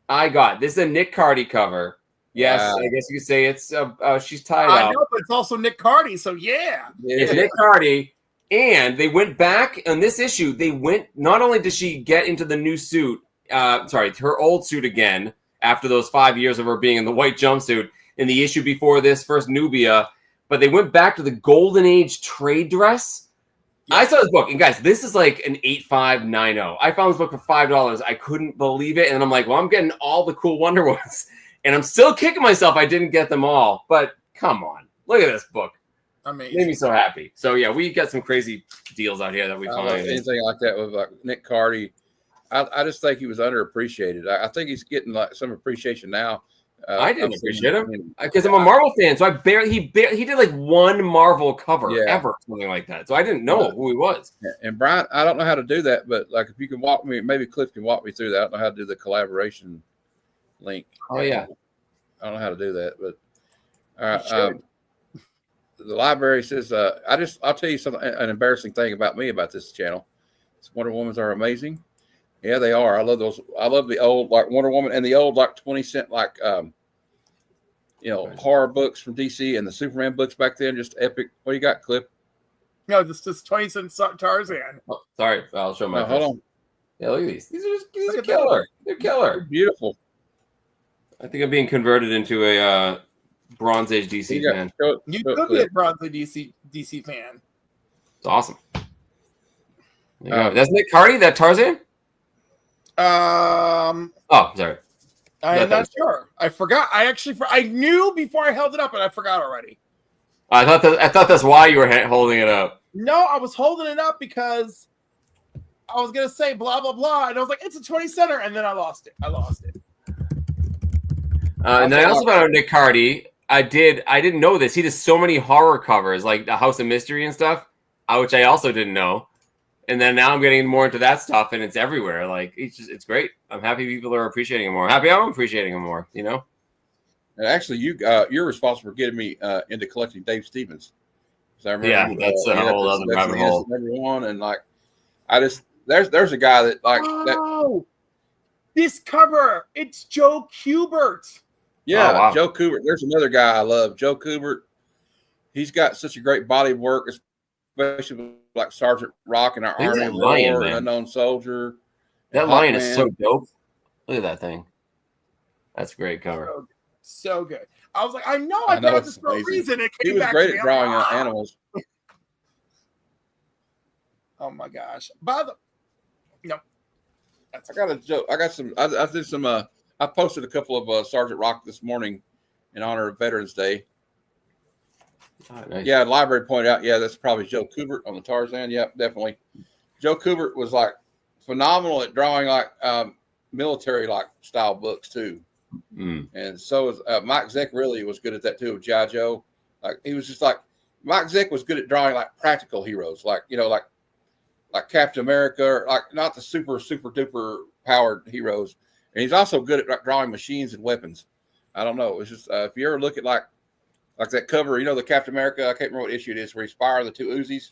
I got. This is a Nick Cardy cover. Yes, I guess you could say it's she's tied up. I know, but it's also Nick Cardy, so yeah. It's Nick Cardy. And they went back on this issue. Not only did she get into the new suit, her old suit again after those 5 years of her being in the white jumpsuit in the issue before this, first Nubia, but they went back to the Golden Age trade dress. I saw this book, and guys, this is like an 8590. I found this book for $5. I couldn't believe it, and I'm like, well, I'm getting all the cool Wonder Womans. And I'm still kicking myself I didn't get them all. But come on. Look at this book. Amazing. Made me so happy. So yeah, we got some crazy deals out here that we I love find. anything like that with like Nick Cardy. I just think he was underappreciated. I think he's getting like some appreciation now. I didn't I've seen appreciate him in- because I'm a Marvel fan. So he did like one Marvel cover Yeah. ever, something like that. So I didn't know who he was. And Brian, I don't know how to do that, but like if you can walk me, maybe Cliff can walk me through that. I don't know how to do the collaboration link. Oh yeah, I don't know how to do that, but the library says, I'll tell you something, an embarrassing thing about me about this channel. Wonder Womans are amazing. Yeah, they are. I love those. I love the old like Wonder Woman and the old like 20-cent like horror books from DC and the Superman books back then. Just epic. What do you got, Cliff? No, this is 20 cent Tarzan. oh, sorry, I'll show my. No, hold on. Yeah, look at these. These Look are at killer. They're They're killer. beautiful. I think I'm being converted into a Bronze Age You DC got- fan. You show it, could be Cliff. a Bronze DC fan. It's awesome. There you go. That's Nick Cardy, that Tarzan. Um, Oh, sorry. I'm not sure. I forgot. I knew before I held it up, and I forgot already. I thought that's why you were holding it up. No, I was holding it up because I was gonna say blah blah blah, and I was like, it's a 20 center, and then I lost it. And then I also found out Nick Cardy. I didn't know this. He does so many horror covers, like the House of Mystery and stuff, which I also didn't know. And then now I'm getting more into that stuff, and it's everywhere. Like it's great. I'm happy people are appreciating him more. Happy I'm appreciating him more. You know. And actually, you're responsible for getting me into collecting Dave Stevens. 'Cause I remember, Yeah, that's a whole other rabbit hole. Number one, and like, I just there's a guy that like that. Oh, this cover, it's Joe Kubert. Yeah, Oh, wow. Joe Kubert. There's another guy I love, Joe Kubert. He's got such a great body of work, especially with, like Sergeant Rock and Our Look at Army that of lion, War, man. and Unknown Soldier. That and lion is Hawkman. so dope. Look at that thing. That's a great cover. So good. I was like, I know I I know, got it's this for a amazing. reason. It He came was back great to me. at I'm drawing like, animals. Oh my gosh. By the I got a joke. I got some. I did some. I posted a couple of Sergeant Rock this morning in honor of Veterans Day. Oh, nice. Yeah, the library pointed out. Yeah, that's probably Joe Kubert on the Tarzan. Yep, definitely. Joe Kubert was like phenomenal at drawing like military like style books too, and so was Mike Zeck. Really was good at that too. With G.I. Joe, like he was just like Mike Zeck was good at drawing like practical heroes, like like Captain America, or like not the super duper powered heroes. And he's also good at like, drawing machines and weapons. I don't know. It's just if you ever look at like that cover, the Captain America. I can't remember what issue it is where he's firing the two Uzis.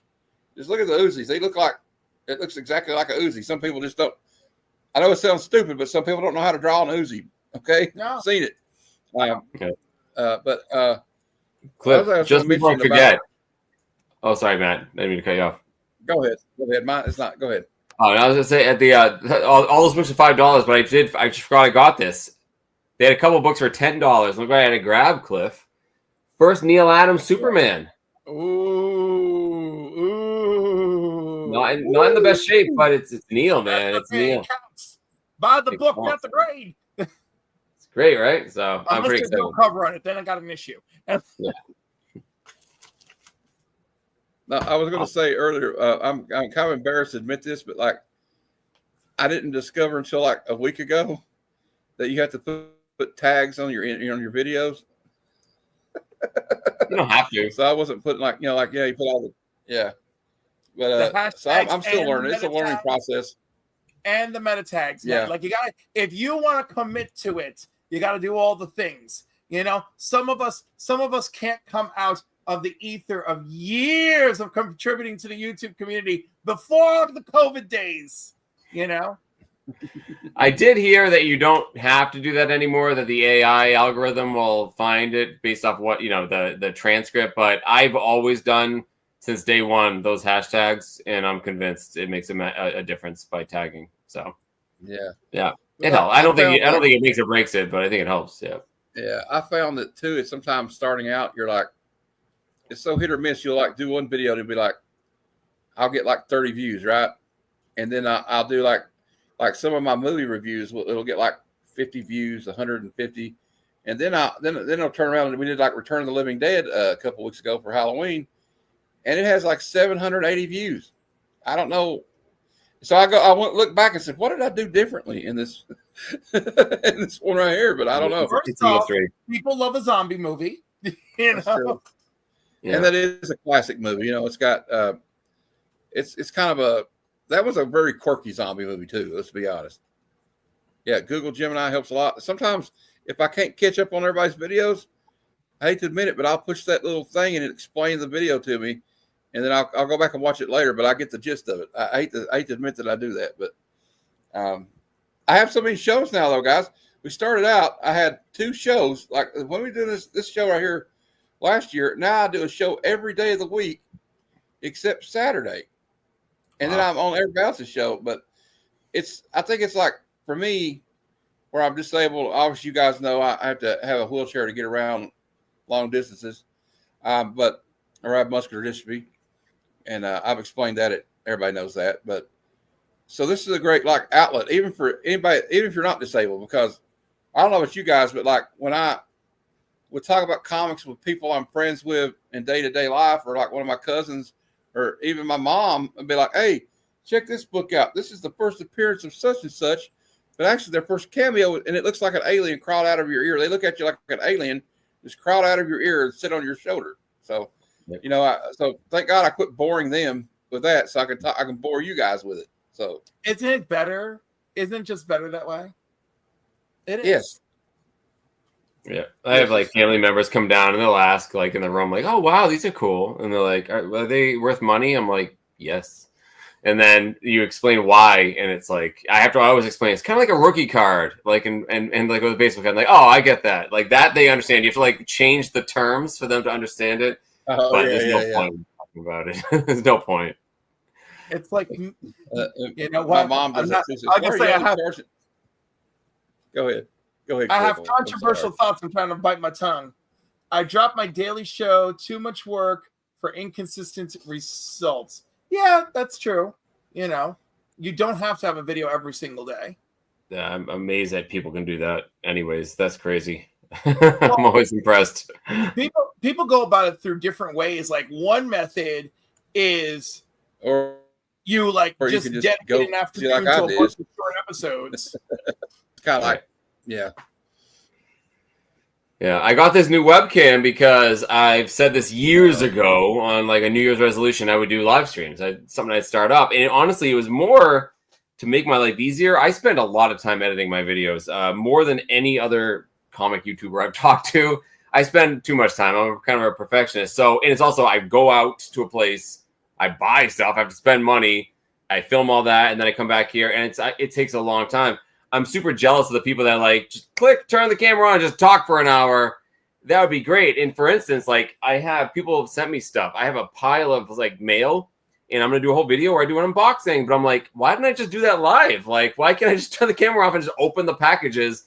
Just look at the Uzis. They look like it looks exactly like a Uzi. Some people just don't. I know it sounds stupid, but some people don't know how to draw an Uzi. Okay, No. seen it. Okay. But Cliff, I was just gonna before I mention forget. about- Oh, sorry, Matt. I didn't mean to cut you off. go ahead. Mine, it's not. Go ahead. Oh, and I was gonna say at the all those books are $5, but I just forgot I got this. They had a couple books for $10. Look what I had to grab, Cliff. First Neil Adams Superman. ooh. Not in the best shape, but it's Neil, man. It's Neil. Counts. Buy the It book, counts. not the grade. It's great, right? So I'm Unless pretty there's excited. no cover on it, then I got an issue. No, I was going to say earlier, I'm kind of embarrassed to admit this, but like I didn't discover until like a week ago that you have to put tags on your videos. You don't have to. So I wasn't putting like you put all the The But so I'm hashtags still and learning. It's a meta learning tags. process. And the meta tags. Yeah. Like you gotta, if you want to commit to it, you gotta do all the things. Some of us can't come out of the ether of years of contributing to the YouTube community before the COVID days. I did hear that you don't have to do that anymore, that the AI algorithm will find it based off what, the transcript. But I've always done since day one those hashtags, and I'm convinced it makes a difference by tagging. So Yeah. it helps. I don't think it makes or breaks it, but I think it helps. Yeah. Yeah, I found that too. It's sometimes starting out, you're like, it's so hit or miss. You'll like do one video to be like, I'll get like 30 views, right? And then I'll do like some of my movie reviews. It'll get like 50 views, 150, and then I'll turn around and we did like Return of the Living Dead a couple weeks ago for Halloween, and it has like 780 views. I don't know. So I went look back and said, what did I do differently in this in this one right here? But I don't know. First It's a off, mystery. people love a zombie movie. You That's know, true. Yeah. And that is a classic movie. You know, it's got it's kind of that was a very quirky zombie movie too. Let's be honest. Yeah, Google Gemini helps a lot. Sometimes if I can't catch up on everybody's videos, I hate to admit it, but I'll push that little thing and it explains the video to me, and then I'll go back and watch it later. But I get the gist of it. I hate to admit that I do that, but I have so many shows now, though, guys. We started out. I had 2 shows. Like when we do this show right here last year. Now I do a show every day of the week except Saturday, and then I'm on everybody else's show. But I think it's like for me, where I'm disabled. Obviously, you guys know I have to have a wheelchair to get around long distances, but or I have muscular dystrophy, and I've explained that. Everybody knows that, but so this is a great like outlet, even for anybody, even if you're not disabled, because I don't know about you guys, but like when I would talk about comics with people I'm friends with in day-to-day life, or like one of my cousins, or even my mom, and be like, hey, check this book out. This is the first appearance of such and such, but actually their first cameo, and it looks like an alien crawled out of your ear. They look at you like an alien just crawled out of your ear and sit on your shoulder. So, you know, so thank God I quit boring them with that, so I can bore you guys with it. So isn't it better? Isn't it just better that way? It is. Yes. Yeah, I have like family members come down and they'll ask like in the room, like, "Oh wow, these are cool," and they're like, "Are they worth money?" I'm like, "Yes," and then you explain why, and it's like I always explain it's kind of like a rookie card, like and like with a baseball card, like, "Oh, I get that," like that they understand. You have to like change the terms for them to understand it, but there's no point in talking about it. There's no point. It's like you know my what? mom does Not, that. I'll just say Go ahead. I have controversial thoughts. I'm trying to bite my tongue. I dropped my daily show. Too much work for inconsistent results. Yeah, that's true. You know, you don't have to have a video every single day. Yeah, I'm amazed that people can do that. Anyways, that's crazy. I'm always impressed. People go about it through different ways. Like one method is you like or just you dedicate an afternoon to a bunch of short episodes. Kind of like, yeah. Yeah, I got this new webcam because I've said this years ago on like a New Year's resolution. I would do live streams. Something I'd start up, and honestly, it was more to make my life easier. I spend a lot of time editing my videos, more than any other comic YouTuber I've talked to. I spend too much time. I'm kind of a perfectionist. So, and it's also I go out to a place, I buy stuff, I have to spend money, I film all that, and then I come back here, and it takes a long time. I'm super jealous of the people that like just click, turn the camera on, and just talk for an hour. That would be great. And for instance, like I have people have sent me stuff. I have a pile of like mail, and I'm gonna do a whole video where I do an unboxing. But I'm like, why didn't I just do that live? Like, why can't I just turn the camera off and just open the packages?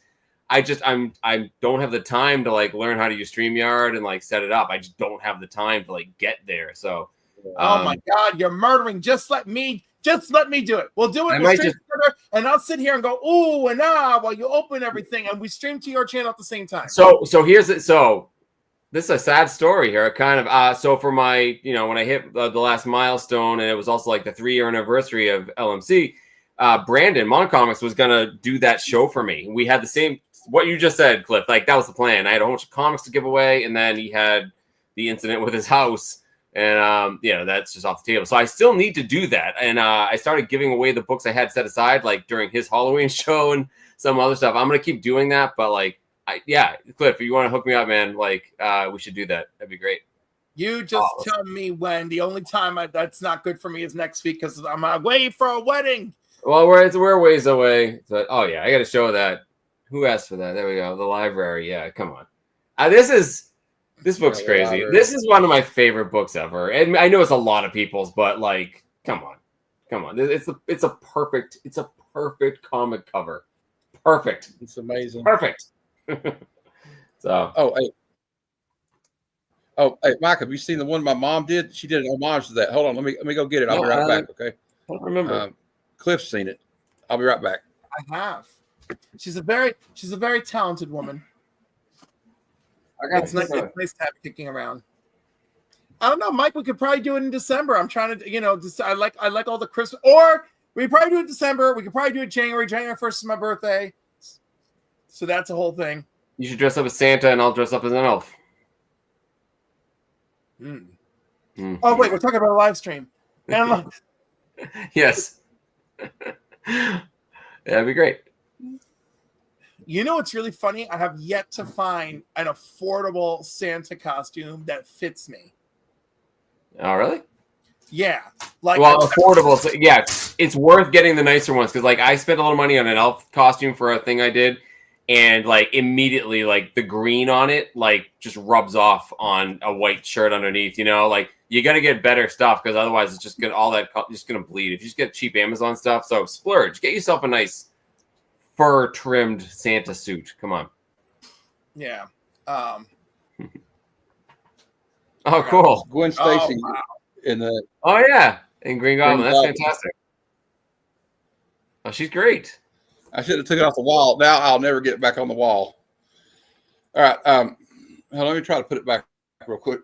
I don't have the time to like learn how to use StreamYard and like set it up. I just don't have the time to like get there. So, oh my God, you're murdering! Just let me do it. We'll do it. We'll stream together, and I'll sit here and go ooh and ah while you open everything, and we stream to your channel at the same time. So here's it. So this is a sad story here. Kind of. So for my, when I hit the last milestone, and it was also like the 3-year anniversary of LMC, Brandon Monocomics was gonna do that show for me. We had the same what you just said, Cliff. Like that was the plan. I had a whole bunch of comics to give away, and then he had the incident with his house. And that's just off the table. So I still need to do that. And I started giving away the books I had set aside, like during his Halloween show and some other stuff. I'm gonna keep doing that, but like, Cliff, if you want to hook me up, man, like we should do that. That'd be great. You just tell me when. The only time that's not good for me is next week because I'm away for a wedding. Well, we're a ways away. So, I got to show that. Who asked for that? There we go. The library. Yeah, come on. This book's crazy. This is one of my favorite books ever. And I know it's a lot of people's, but like, come on. It's a perfect comic cover. Perfect. It's amazing. Perfect. So. Hey, Mike, have you seen the one my mom did? She did an homage to that. Hold on, let me go get it. I'll be right back. Okay. I don't remember. Cliff's seen it. I'll be right back. I have. She's a very talented woman. It's nice to have it kicking around. I don't know, Mike. We could probably do it in December. I'm trying to, I like all the Christmas. Or we probably do it in December. We could probably do it January. January 1st is my birthday, so that's a whole thing. You should dress up as Santa, and I'll dress up as an elf. Oh wait, we're talking about a live stream. Yes. That'd be great. You know what's really funny? I have yet to find an affordable Santa costume that fits me. Oh, really? Yeah. Affordable. So, yeah, it's worth getting the nicer ones because, I spent a little money on an elf costume for a thing I did, and immediately, the green on it, just rubs off on a white shirt underneath. You got to get better stuff because otherwise, it's just just gonna bleed. If you just get cheap Amazon stuff, so splurge. Get yourself a nice fur trimmed Santa suit. Come on. Yeah. Oh, cool. Gwen Stacy wow. in the. Oh yeah, in Green Goblin. That's Goblin. fantastic. Oh, she's great. I should have took it off the wall. Now I'll never get it back on the wall. All right. Let me try to put it back real quick.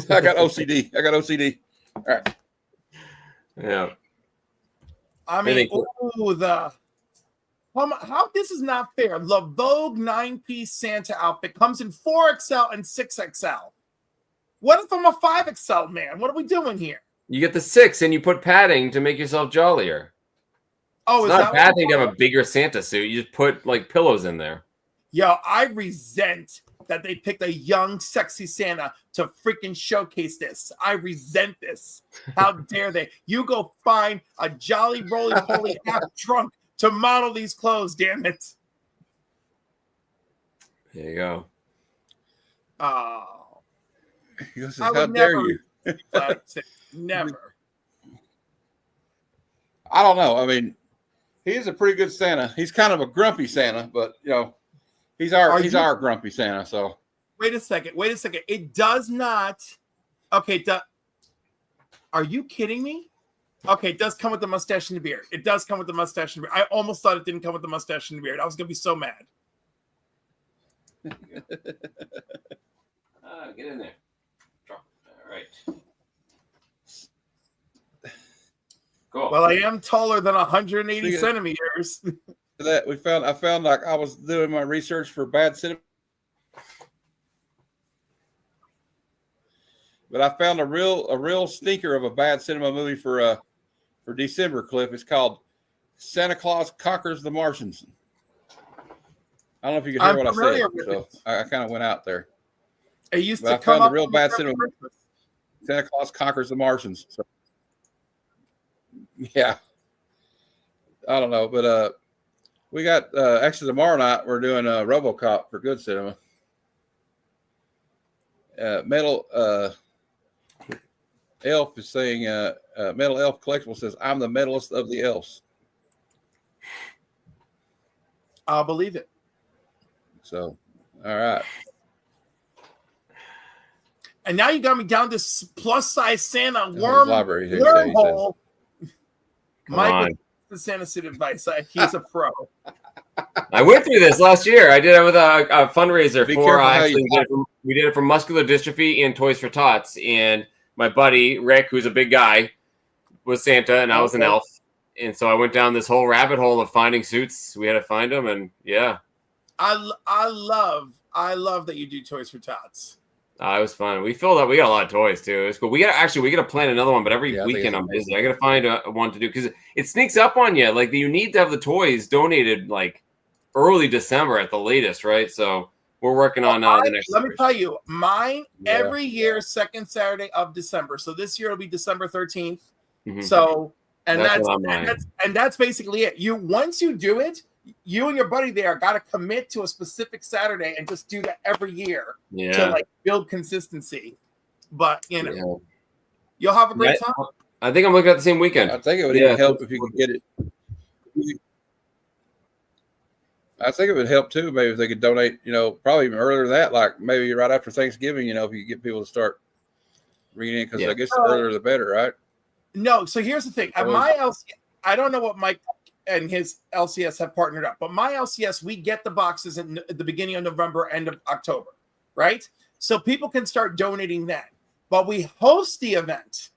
I got OCD. All right. Yeah. I mean, how this is not fair. The Vogue 9-piece Santa outfit comes in 4XL and 6XL. What if I'm a 5XL man? What are we doing here? You get the 6 and you put padding to make yourself jollier. Oh, It's not a bad thing to have a bigger Santa suit. You just put pillows in there. Yo, I resent that they picked a young, sexy Santa to freaking showcase this. I resent this. How dare they? You go find a jolly roly-poly half drunk to model these clothes, damn it. There you go. Oh. He goes, I how would dare never you? Never. I don't know. I mean, he's a pretty good Santa. He's kind of a grumpy Santa, but he's our grumpy Santa. So Wait a second. It does not. Okay. Are you kidding me? Okay, it does come with the mustache and the beard. I almost thought it didn't come with the mustache and the beard. I was gonna be so mad. Get in there. All right. Cool. Well, I am taller than 180 See, centimeters. that I found like I was doing my research for bad cinema, but I found a real stinker of a bad cinema movie for December, Cliff. It's called Santa Claus Conquers the Martians. I don't know if you can hear what I said, so I kind of went out there. It used But to I come found up the real bad cinema. Christmas. Santa Claus Conquers the Martians. So, yeah, I don't know, but we got actually tomorrow night we're doing RoboCop for Good Cinema. Metal Elf is saying Metal Elf Collectible says I'm the metalist of the elves. I'll believe it. So, all right. And now you got me down this plus size Santa His worm library, he wormhole. Come Mike, on. the Santa suit advice. He's a pro. I went through this last year. I did it with a fundraiser Be for careful how actually you- we did it for muscular dystrophy and Toys for Tots. And my buddy Rick, who's a big guy, was Santa, and I was an elf. And so I went down this whole rabbit hole of finding suits. We had to find them, and yeah, I love that you do Toys for Tots. it was fun. We filled up. We got a lot of toys too. It was cool. We got to plan another one, but every Yeah, I think weekend it's I'm busy. I got to find one to do because it sneaks up on you. Like you need to have the toys donated like early December at the latest, right? So we're working on the next. Let me tell you, mine Yeah. every year, second Saturday of December. So this year it'll be December 13th. Mhm. So That's what I'm on. that's basically it. Once you do it, you and your buddy there got to commit to a specific Saturday and just do that every year to Yeah. like build consistency. But Yeah. you'll have a great Yeah. time. I think I'm looking at the same weekend. I think it would Yeah. even help if you could get it. I think it would help too. Maybe if they could donate, probably even earlier than that, like maybe right after Thanksgiving, if you get people to start reading it, because Yeah. I guess the earlier the better, right? No, so here's the thing. At my LCS, I don't know what Mike and his LCS have partnered up, but my LCS, we get the boxes at the beginning of November, end of October, right? So people can start donating then. but we host the event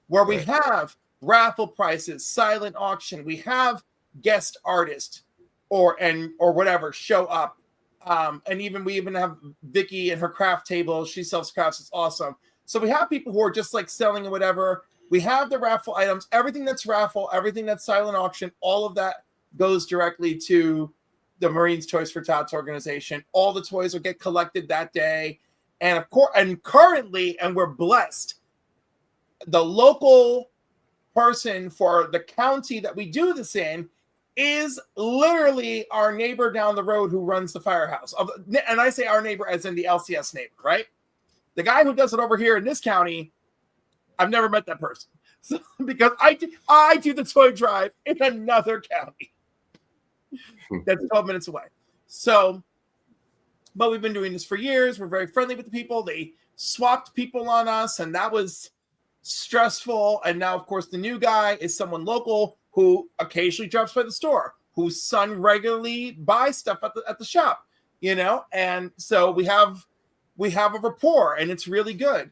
where we Right. have raffle prices, silent auction. We have guest artists or whatever show up. And we even have Vicky and her craft table. She sells crafts. It's awesome. So we have people who are just like selling or whatever. We have the raffle items, everything that's raffle, everything that's silent auction, all of that goes directly to the Marines Toys for Tots organization. All the toys will get collected that day. And of course, and currently, and we're blessed, the local person for the county that we do this in is literally our neighbor down the road who runs the firehouse. And I say our neighbor as in the LCS neighbor, right? The guy who does it over here in this county, I've never met that person. So, because I do the toy drive in another county that's 12 minutes away. So, but we've been doing this for years. We're very friendly with the people. They swapped people on us, and that was stressful. And now, of course, the new guy is someone local who occasionally drops by the store, whose son regularly buys stuff at the shop, you know? And so we have a rapport, and it's really good.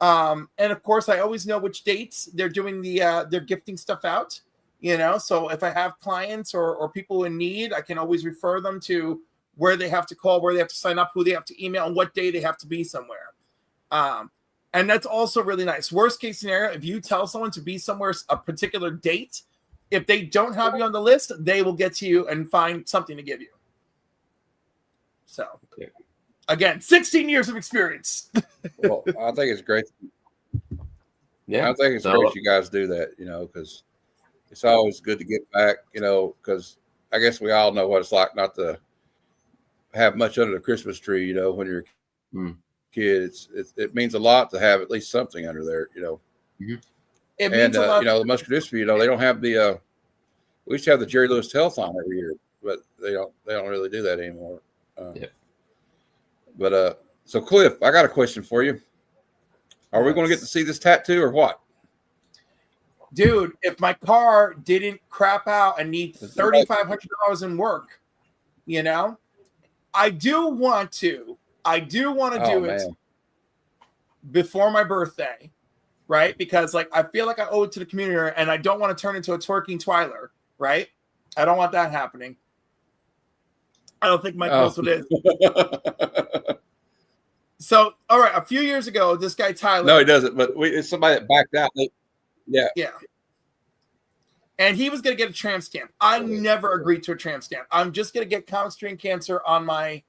And of course, I always know which dates they're doing they're gifting stuff out, you know? So if I have clients or people in need, I can always refer them to where they have to call, where they have to sign up, who they have to email, and what day they have to be somewhere. And that's also really nice. Worst case scenario, if you tell someone to be somewhere a particular date, if they don't have you on the list, they will get to you and find something to give you. So, again, 16 years of experience. Well, I think it's great. Yeah. I think it's great you guys do that, you know, because it's always good to get back, you know, because I guess we all know what it's like not to have much under the Christmas tree, you know, when you're a kid. It means a lot to have at least something under there, you know. Mm-hmm. It means a lot. You know, the Musket District, you know, they don't have the we used to have the Jerry Lewis telethon every year, but they don't really do that anymore. But so Cliff, I got a question for you. Are we going to get to see this tattoo or what? Dude, if my car didn't crap out and need $3,500 in work, you know, I do want to do it before my birthday, right? Because like I feel like I owe it to the community, and I don't want to turn into a twerking twiler, right? I don't want that happening. I don't think Mike knows what it is. So, all right, a few years ago, this guy Tyler. No, he doesn't. But it's somebody that backed out. Yeah. And he was going to get a tramp stamp. I never agreed to a tramp stamp. I'm just going to get common string cancer on my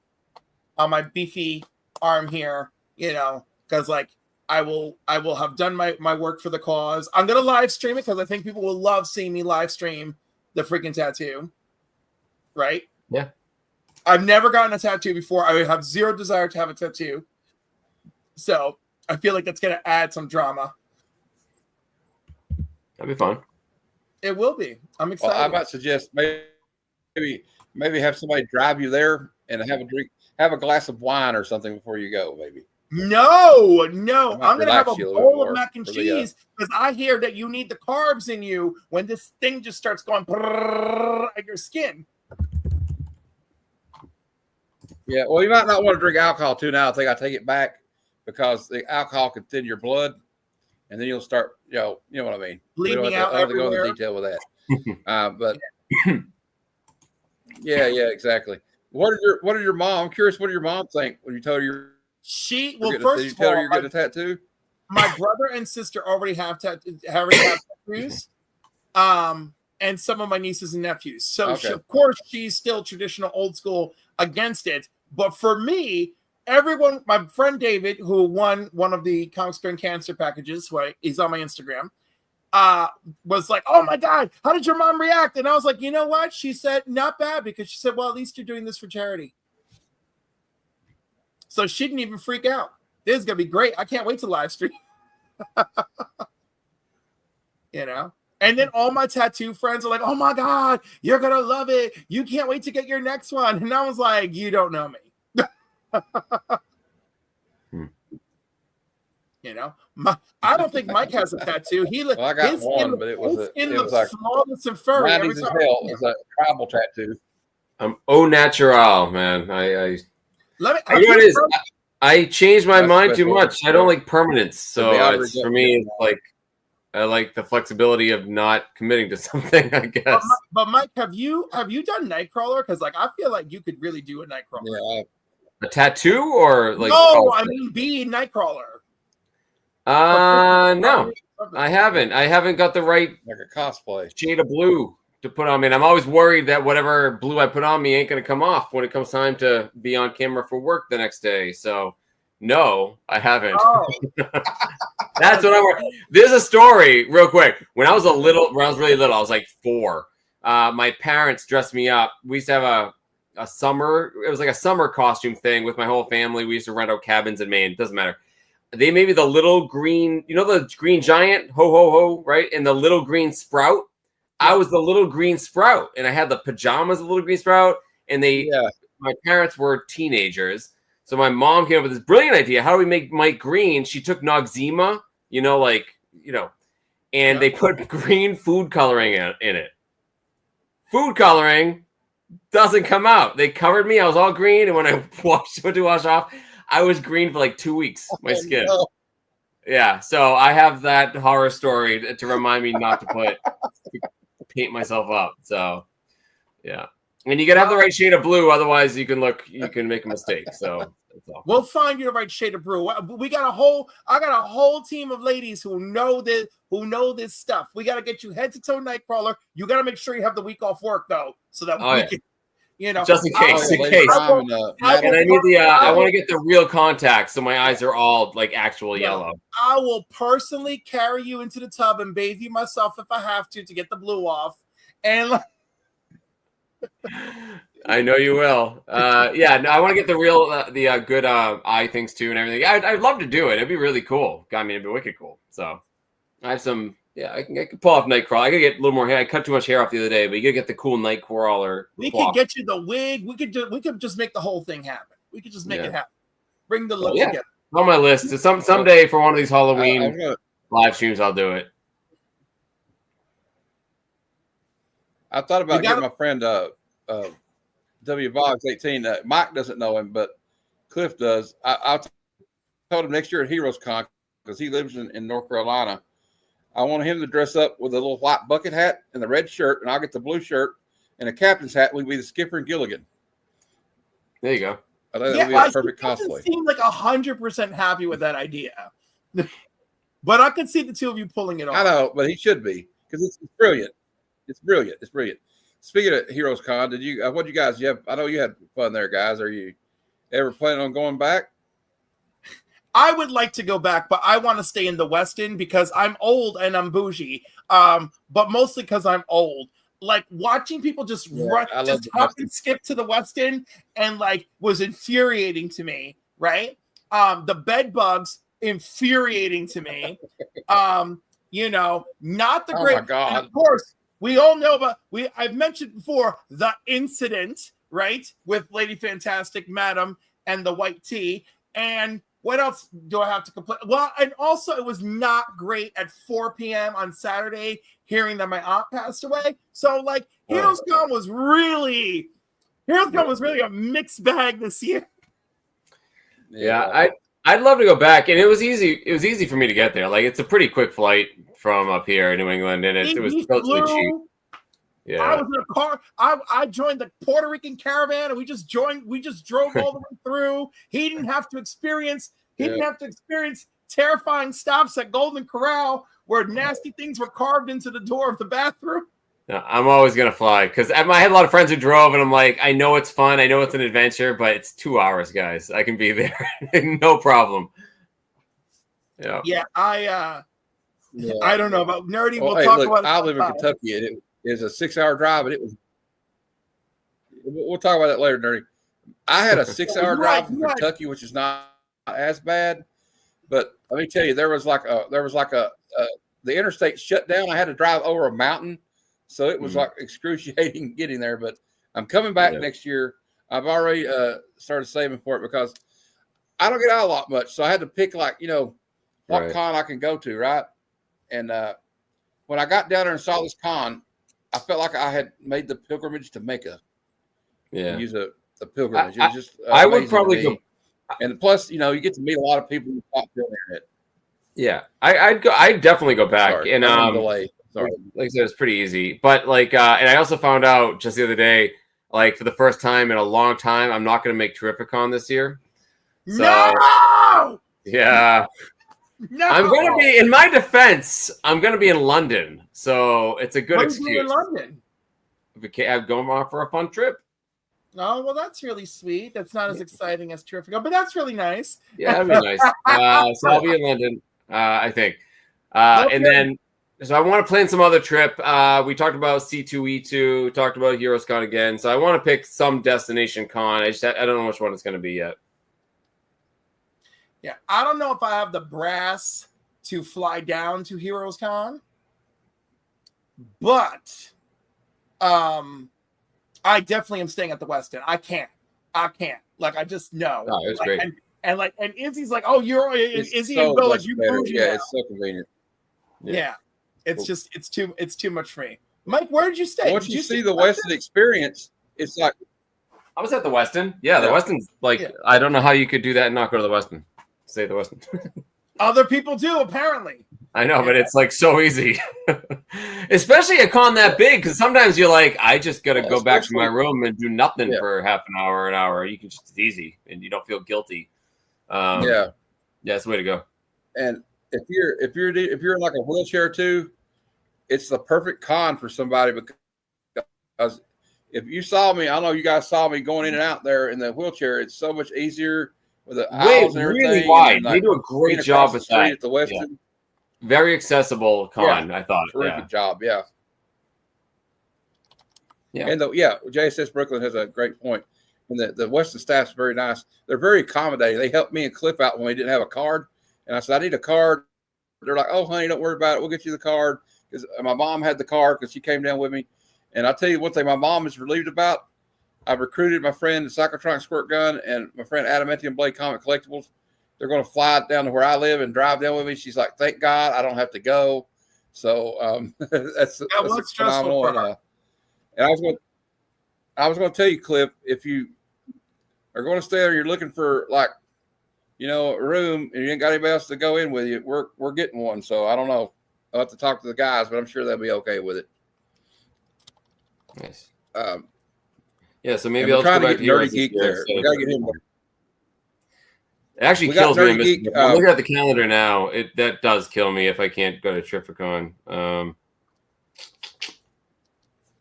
beefy arm here, you know, because like I will have done my work for the cause. I'm going to live stream it because I think people will love seeing me live stream the freaking tattoo. Right? Yeah. I've never gotten a tattoo before. I have zero desire to have a tattoo. So I feel like that's going to add some drama. That'd be fun. It will be. I'm excited. Well, I might suggest maybe have somebody drive you there and have a glass of wine or something before you go, maybe. No. I'm going to have a bowl of mac and for cheese because I hear that you need the carbs in you when this thing just starts going at your skin. Yeah, well, you might not want to drink alcohol too now. I take it back because the alcohol can thin your blood, and then you'll start, you know what I mean. Bleeding out I don't have to go everywhere. into detail with that. But yeah, exactly. What did your mom? I'm curious. What did your mom think when you told her Did you tell her you're getting a tattoo? My brother and sister already have tattoos. And some of my nieces and nephews. So Okay. of course she's still traditional, old school, against it. But for me, everyone, my friend David, who won one of the Comic String Cancer packages, right? He's on my Instagram. Was like, oh my God, how did your mom react? And I was like, you know what? She said, not bad, because she said, well, at least you're doing this for charity. So she didn't even freak out. This is gonna be great. I can't wait to live stream. You know? And then all my tattoo friends are like, oh my God, you're gonna love it. You can't wait to get your next one. And I was like, you don't know me. You know, I don't think Mike has a tattoo. Well, I got one, but it was like smallest and furry. 90s as hell. It was a tribal tattoo. Au natural, man. Let me. You know what it is? I changed my That's the mind best too way to much. I don't like permanence. So be outraged it's, for at me, it. it's like I like the flexibility of not committing to something, I guess. But Mike, have you done Nightcrawler? Because like I feel like you could really do a Nightcrawler. Yeah, A tattoo or like No, I mean be Nightcrawler. no. I haven't got the right like a cosplay. shade of blue to put on me. And I'm always worried that whatever blue I put on me ain't gonna come off when it comes time to be on camera for work the next day. So no, I haven't. Oh. That's what I'm worried. There's a story real quick. When I was really little, I was like 4. My parents dressed me up. We used to have a summer, it was like a summer costume thing with my whole family. We used to rent out cabins in Maine. Doesn't matter. They made me the little green, the green giant, ho, ho, ho, right? And the little green sprout. I was the little green sprout, and I had the pajamas of the little green sprout, and my parents were teenagers. So my mom came up with this brilliant idea. How do we make Mike green? She took Noxzema, and they put green food coloring in it. Food coloring doesn't come out. They covered me. I was all green, and when I went to wash off, I was green for like 2 weeks. My skin. No. Yeah. So I have that horror story to remind me not to paint myself up. So yeah. And you gotta have the right shade of blue, otherwise you can make a mistake. So that's all. We'll find you the right shade of blue. I got a whole team of ladies who know this stuff. We gotta get you head to toe Nightcrawler. You gotta make sure you have the week off work though, so that we can. Just in case. And I need I want to get the real contacts, so my eyes are all like actual yellow. I will personally carry you into the tub and bathe you myself if I have to get the blue off. And I know you will. I want to get the real, good eye things too and everything. I'd love to do it. It'd be really cool. I mean, it'd be wicked cool. So I have some. Yeah, I can pull off Nightcrawler. I gotta get a little more hair. I cut too much hair off the other day, but you gotta get the cool Nightcrawler. We can get you the wig. We could just make the whole thing happen. We could just make it happen. Bring the look together. On my list. Someday for one of these Halloween live streams, I'll do it. I thought about getting my friend W. Boggs 18. Mike doesn't know him, but Cliff does. I told him next year at Heroes Con, because he lives in North Carolina. I want him to dress up with a little white bucket hat and the red shirt, and I'll get the blue shirt and a captain's hat. We'll be the Skipper and Gilligan. There you go. I think that'll be a perfect cosplay. Seem like 100% happy with that idea, but I could see the two of you pulling it off. I know, but he should be, because it's brilliant. It's brilliant. It's brilliant. Speaking of Heroes Con, did you? What you guys? I know you had fun there, guys. Are you ever planning on going back? I would like to go back, but I want to stay in the West End because I'm old and I'm bougie. But mostly because I'm old. Like watching people just hop and skip to the West End and like was infuriating to me, right? The bed bugs infuriating to me. Not the great. Oh my God. And of course, we all know about I've mentioned before the incident, right, with Lady Fantastic, Madam, and the white tea. And what else do I have to complain? Well, and also it was not great at 4 p.m. on Saturday hearing that my aunt passed away. So like Heroes Con was really a mixed bag this year. Yeah, I'd love to go back, and it was easy. It was easy for me to get there. Like it's a pretty quick flight from up here in New England, and it was relatively cheap. Yeah, I was in a car. I joined the Puerto Rican caravan, and we just drove all the way through. He didn't have to experience terrifying stops at Golden Corral where nasty things were carved into the door of the bathroom. No, I'm always gonna fly because I had a lot of friends who drove, and I'm like, I know it's fun, I know it's an adventure, but it's 2 hours, guys. I can be there, no problem. Yeah. I don't know about nerdy. We'll talk about it. I live in Kentucky, and it is a 6-hour drive, and we'll talk about that later, nerdy. I had a 6-hour drive from Kentucky, which is not as bad, but let me tell you, there was like the interstate shut down. I had to drive over a mountain. So it was like excruciating getting there, but I'm coming back next year. I've already started saving for it because I don't get out a lot much. So I had to pick what con I can go to, right? And when I got down there and saw this con, I felt like I had made the pilgrimage to Mecca. Yeah. Use a pilgrimage. It was just I would probably go. And plus, you know, you get to meet a lot of people who pop on the internet. Yeah, I'd definitely go back. Sorry, And I'm delay. Sorry. like I said, it's pretty easy. But like, and I also found out just the other day, like for the first time in a long time, I'm not going to make Terrificon this year. So, No! yeah, No! I'm going to be. In my defense, I'm going to be in London, so it's a good What are you doing in excuse. London? I'm going off for a fun trip. Oh, well, that's really sweet. That's not as exciting as Terrific, but that's really nice. Yeah, that'd be nice. So I'll be in London, I think. And then, so I want to plan some other trip. We talked about C2E2, talked about HeroesCon again. So I want to pick some destination con. I don't know which one it's going to be yet. Yeah, I don't know if I have the brass to fly down to HeroesCon, but I definitely am staying at the West End. I can't. Like, I just know. Oh, it was like, great. And Izzy's like, oh, you're It's Izzy so and Bill, like much you better. bougie Yeah, now. it's so convenient. Yeah. It's just it's too much for me. Mike, where did you stay? Once Did you see stay the at Weston experience, it's like I was at the Westin. Yeah, the Yeah. Westin's like, Yeah. I don't know how you could do that and not go to the Westin. Stay at the Westin. Other people do, apparently. I know, but it's like so easy, especially a con that big. Because sometimes you're like, I just got to go back to my room and do nothing Yeah. for half an hour. You can just, it's easy and you don't feel guilty. yeah. That's the way to go. And if you're in like a wheelchair too, it's the perfect con for somebody because if you saw me, I know you guys saw me going in and out there in the wheelchair. It's so much easier with the aisles and everything. Really wide. And They do a great being job across with the street that. at the Weston. Very accessible con, I thought. Terrific job, yeah. Yeah. And JSS Brooklyn has a great point. And the Weston staff's very nice. They're very accommodating. They helped me and Cliff out when we didn't have a card. And I said, I need a card. They're like, oh, honey, don't worry about it. We'll get you the card. Because my mom had the card because she came down with me. And I'll tell you one thing my mom is relieved about. I recruited my friend Cyclotron Squirt Gun and my friend Adamantium Blade Comic Collectibles. They're going to fly down to where I live and drive down with me. She's like, thank God I don't have to go. So that's phenomenal. And I was going to tell you, Cliff, if you are going to stay there, you're looking for like, you know, a room and you ain't got anybody else to go in with you. We're getting one. So I don't know. I'll have to talk to the guys, but I'm sure they'll be okay with it. Nice. Yeah, so maybe I'll try go to back get to Nerdy yours Geek this year there. instead We of- got to get him. It actually We got kills me. Nerdy Geek, I'm looking at the calendar now. That does kill me if I can't go to Terrificon.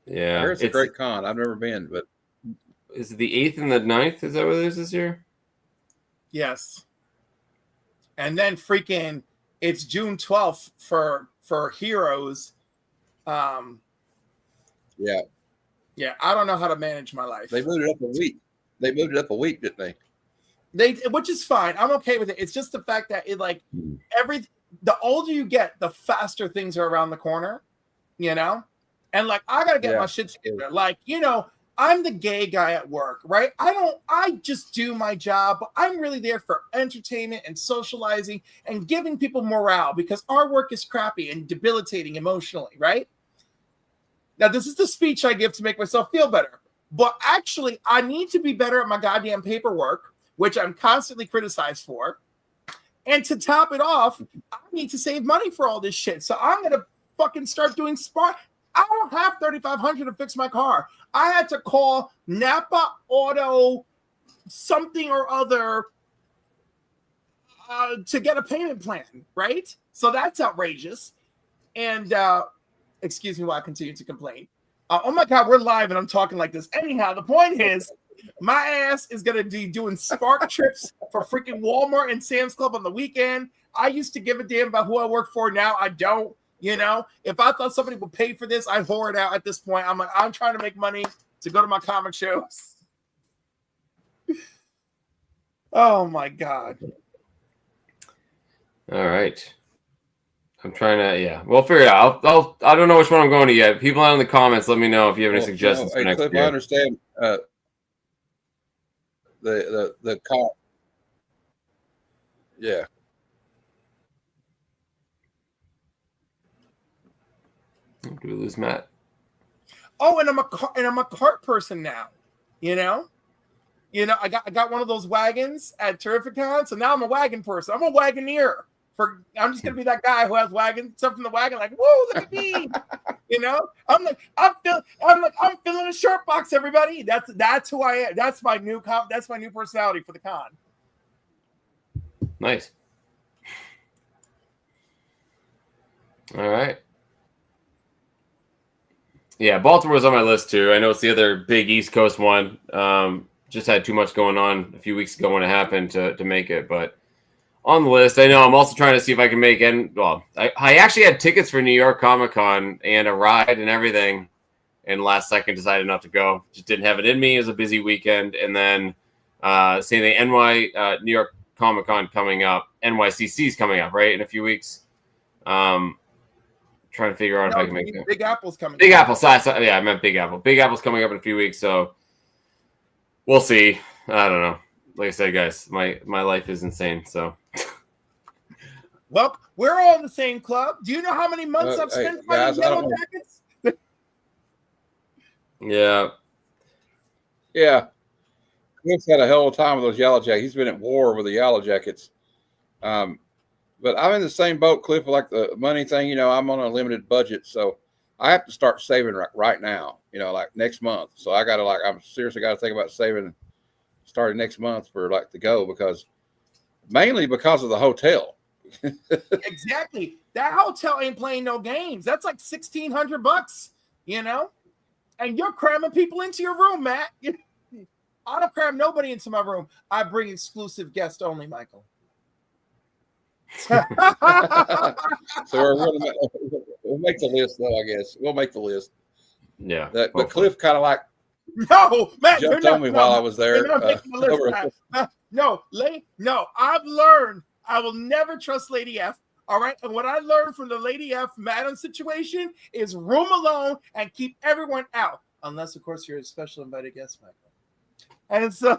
Yeah, I heard it's a great con. I've never been, but is it the 8th and the 9th? Is that what it is this year? Yes. And then freaking it's June 12th for Heroes. yeah, Yeah, I don't know how to manage my life. they moved it up a week. They moved it up a week, didn't they? Which is fine. I'm okay with it. It's just the fact that it like the older you get, the faster things are around the corner, you know? And like I gotta get my shit together. Like, you know, I'm the gay guy at work, right? I just do my job, but I'm really there for entertainment and socializing and giving people morale because our work is crappy and debilitating emotionally, right? Now, this is the speech I give to make myself feel better. But actually, I need to be better at my goddamn paperwork, which I'm constantly criticized for. And to top it off, I need to save money for all this shit. So I'm going to fucking start doing Spark. I don't have $3,500 to fix my car. I had to call Napa Auto something or other to get a payment plan, right? So that's outrageous. And excuse me while I continue to complain. Oh my God, we're live and I'm talking like this. Anyhow, the point is, my ass is going to be doing Spark trips for freaking Walmart and Sam's Club on the weekend. I used to give a damn about who I work for. Now I don't. You know, if I thought somebody would pay for this, I'd whore it out at this point. I'm like, I'm trying to make money to go to my comic shows. Oh my God. All right. I'm trying to, we'll figure it out. I don't know which one I'm going to yet. People out in the comments, let me know if you have any suggestions for hey, next Cliff, year. I understand the call. Yeah. Do we lose Matt? Oh, and I'm a cart person now, you know? You know, I got one of those wagons at Terrificon, so now I'm a wagon person. I'm a wagoneer. I'm just gonna be that guy who has wagon stuff in the wagon, like, whoa, look at me. You know, I'm filling a shirt box, everybody. That's who I am. That's my new personality for the con. Nice. All right. Yeah, Baltimore was on my list too. I know it's the other big East Coast one. Just had too much going on a few weeks ago when it happened to make it, but on the list. I know I'm also trying to see if I can make I actually had tickets for New York Comic Con and a ride and everything, and last second decided not to go. Just didn't have it in me. It was a busy weekend, and then saying the New York Comic Con coming up, NYCC's coming up right in a few weeks. Trying to figure out if I can make it. Big Apple's coming. Big Apple. Yeah, I meant Big Apple. Big Apple's coming up in a few weeks, so we'll see. I don't know. Like I said, guys, my life is insane. So, well, we're all in the same club. Do you know how many months I've spent fighting Yellow Jackets? Yeah. Cliff's had a hell of a time with those Yellow Jackets. He's been at war with the Yellow Jackets. But I'm in the same boat, Cliff, like the money thing. You know, I'm on a limited budget, so I have to start saving right now, you know, like next month. So I got to I'm seriously got to think about saving starting next month for to go, because mainly because of the hotel. Exactly. That hotel ain't playing no games. That's like $1,600, you know, and you're cramming people into your room, Matt. I don't cram nobody into my room. I bring exclusive guests only, Michael. So we'll make the list, though. I guess we'll make the list. Yeah, but Cliff kind of no, Matt, jumped on me while I was there. No, I've learned I will never trust Lady F. All right, and what I learned from the Lady F Madam situation is room alone and keep everyone out, unless of course you're a special invited guest, Michael. And so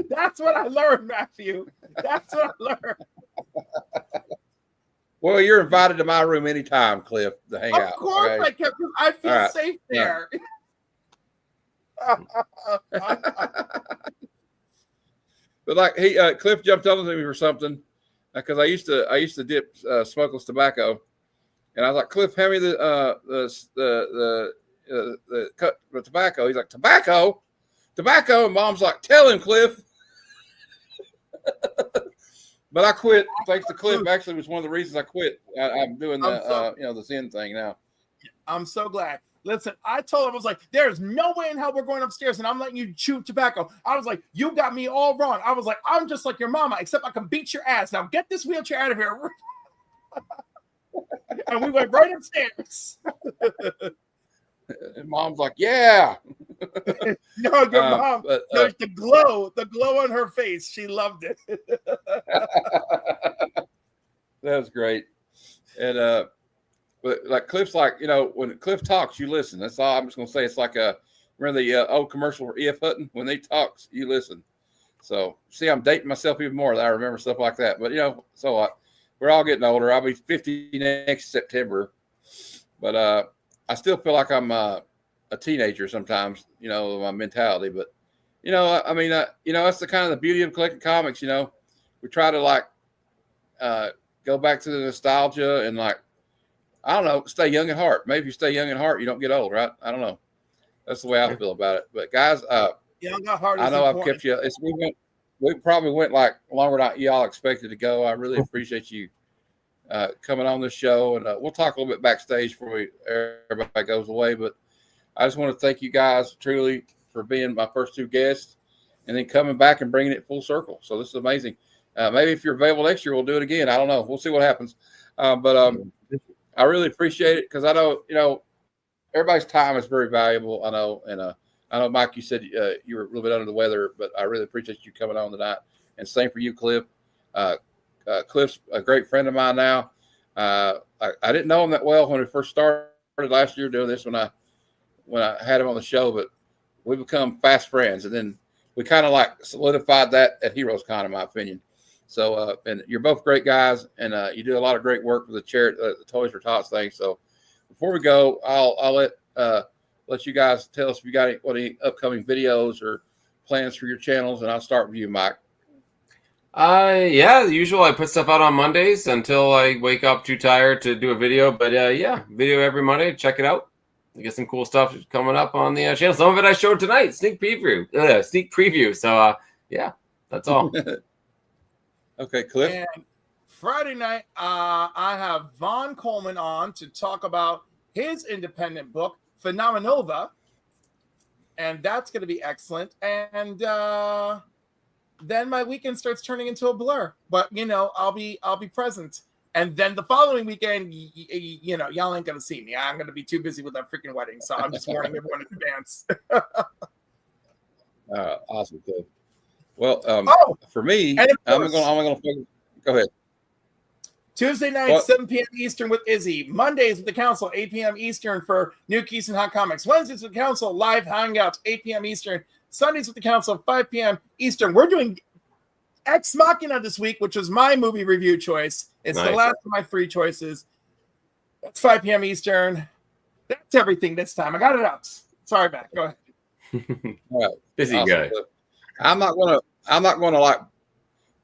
that's what I learned, Matthew. That's what I learned. Well, you're invited to my room anytime, Cliff, to hang out. Of course, okay? I feel safe there. But like Cliff jumped on me for something, because I used to dip smokeless tobacco, and I was like, Cliff, hand me the tobacco. He's like, tobacco, and Mom's like, tell him, Cliff. But I quit thanks to Cliff. Actually, was one of the reasons I quit. I'm doing the Zen thing now. I'm so glad. Listen, I told him, I was like, there's no way in hell we're going upstairs and I'm letting you chew tobacco. I was like, you got me all wrong. I was like, I'm just like your mama, except I can beat your ass. Now get this wheelchair out of here. And we went right upstairs. And Mom's like, yeah. No, your mom, the glow on her face. She loved it. That was great. And but like Cliff's like, you know, when Cliff talks, you listen. That's all I'm just gonna say. It's like remember the old commercial for E.F. Hutton? When they talks, you listen. So see, I'm dating myself even more that I remember stuff like that. But you know, so what? We're all getting older. I'll be 50 next September. But I still feel like I'm a teenager sometimes, you know, my mentality. But, you know, I mean, you know, that's the kind of the beauty of collecting comics, you know. We try to, go back to the nostalgia and, I don't know, stay young at heart. Maybe if you stay young at heart, you don't get old, right? I don't know. That's the way I feel about it. But, guys, young at heart I know I've kept you. We probably went, longer than y'all expected to go. I really appreciate you coming on this show, and we'll talk a little bit backstage before everybody goes away. But I just want to thank you guys truly for being my first two guests, and then coming back and bringing it full circle. So this is amazing. Maybe if you're available next year, we'll do it again. I don't know. We'll see what happens. But I really appreciate it, because I know, you know, everybody's time is very valuable. I know, and I know, Mike, you said you were a little bit under the weather, but I really appreciate you coming on tonight. And same for you, Cliff. Cliff's a great friend of mine now. I didn't know him that well when we first started last year doing this, when I had him on the show, but we become fast friends, and then we kind of solidified that at Heroes Con, in my opinion. So, and you're both great guys, and you do a lot of great work with the charity, the Toys for Tots thing. So, before we go, I'll let you guys tell us if you got any upcoming videos or plans for your channels? And I'll start with you, Mike. Yeah, the usual. I put stuff out on Mondays until I wake up too tired to do a video. But yeah, video every Monday. Check it out. You get some cool stuff coming up on the channel. Some of it I showed tonight. Sneak preview. So yeah, that's all. Okay, Cliff. And Friday night, I have Vaughn Coleman on to talk about his independent book, Phenomenova. And that's going to be excellent. And then my weekend starts turning into a blur. But, you know, I'll be present. And then the following weekend, you know, y'all ain't going to see me. I'm going to be too busy with that freaking wedding. So I'm just warning everyone in advance. Awesome, Cliff. Well, for me, and of I'm course- going to go ahead. Tuesday night, What? 7 p.m. Eastern with Izzy. Mondays with the Council, 8 p.m. Eastern for New Keys and Hot Comics. Wednesdays with the Council, live hangouts, 8 p.m. Eastern. Sundays with the Council, 5 p.m. Eastern. We're doing Ex Machina this week, which was my movie review choice. It's the Nice. last of my 3 choices. That's 5 p.m. Eastern. That's everything this time. I got it out. Sorry, Matt. Go ahead. All right. Busy Awesome, guy. Cliff. I'm not gonna like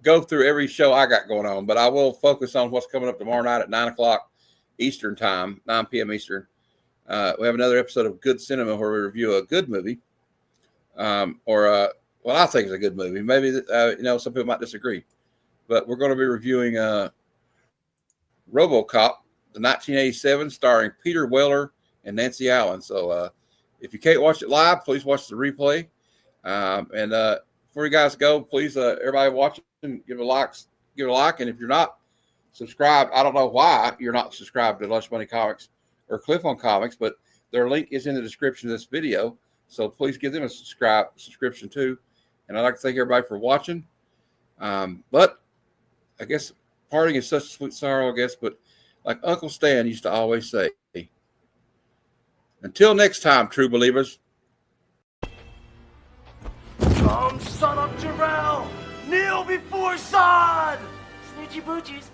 go through every show I got going on, but I will focus on what's coming up tomorrow night at 9:00 Eastern time, 9 p.m. Eastern. We have another episode of Good Cinema where we review a good movie, well, I think it's a good movie. Maybe you know, some people might disagree, but we're going to be reviewing RoboCop, the 1987, starring Peter Weller and Nancy Allen. So if you can't watch it live, please watch the replay. And before you guys go, please, everybody watching, give a like. And if you're not subscribed, I don't know why you're not subscribed to Lunch Money Comics or Cliff on Comics, but their link is in the description of this video. So please give them a subscription too. And I'd like to thank everybody for watching. But I guess parting is such sweet sorrow, I guess. But like Uncle Stan used to always say, until next time, true believers. Come, son of Jarrell! Kneel before Zod! Snitchy boochies.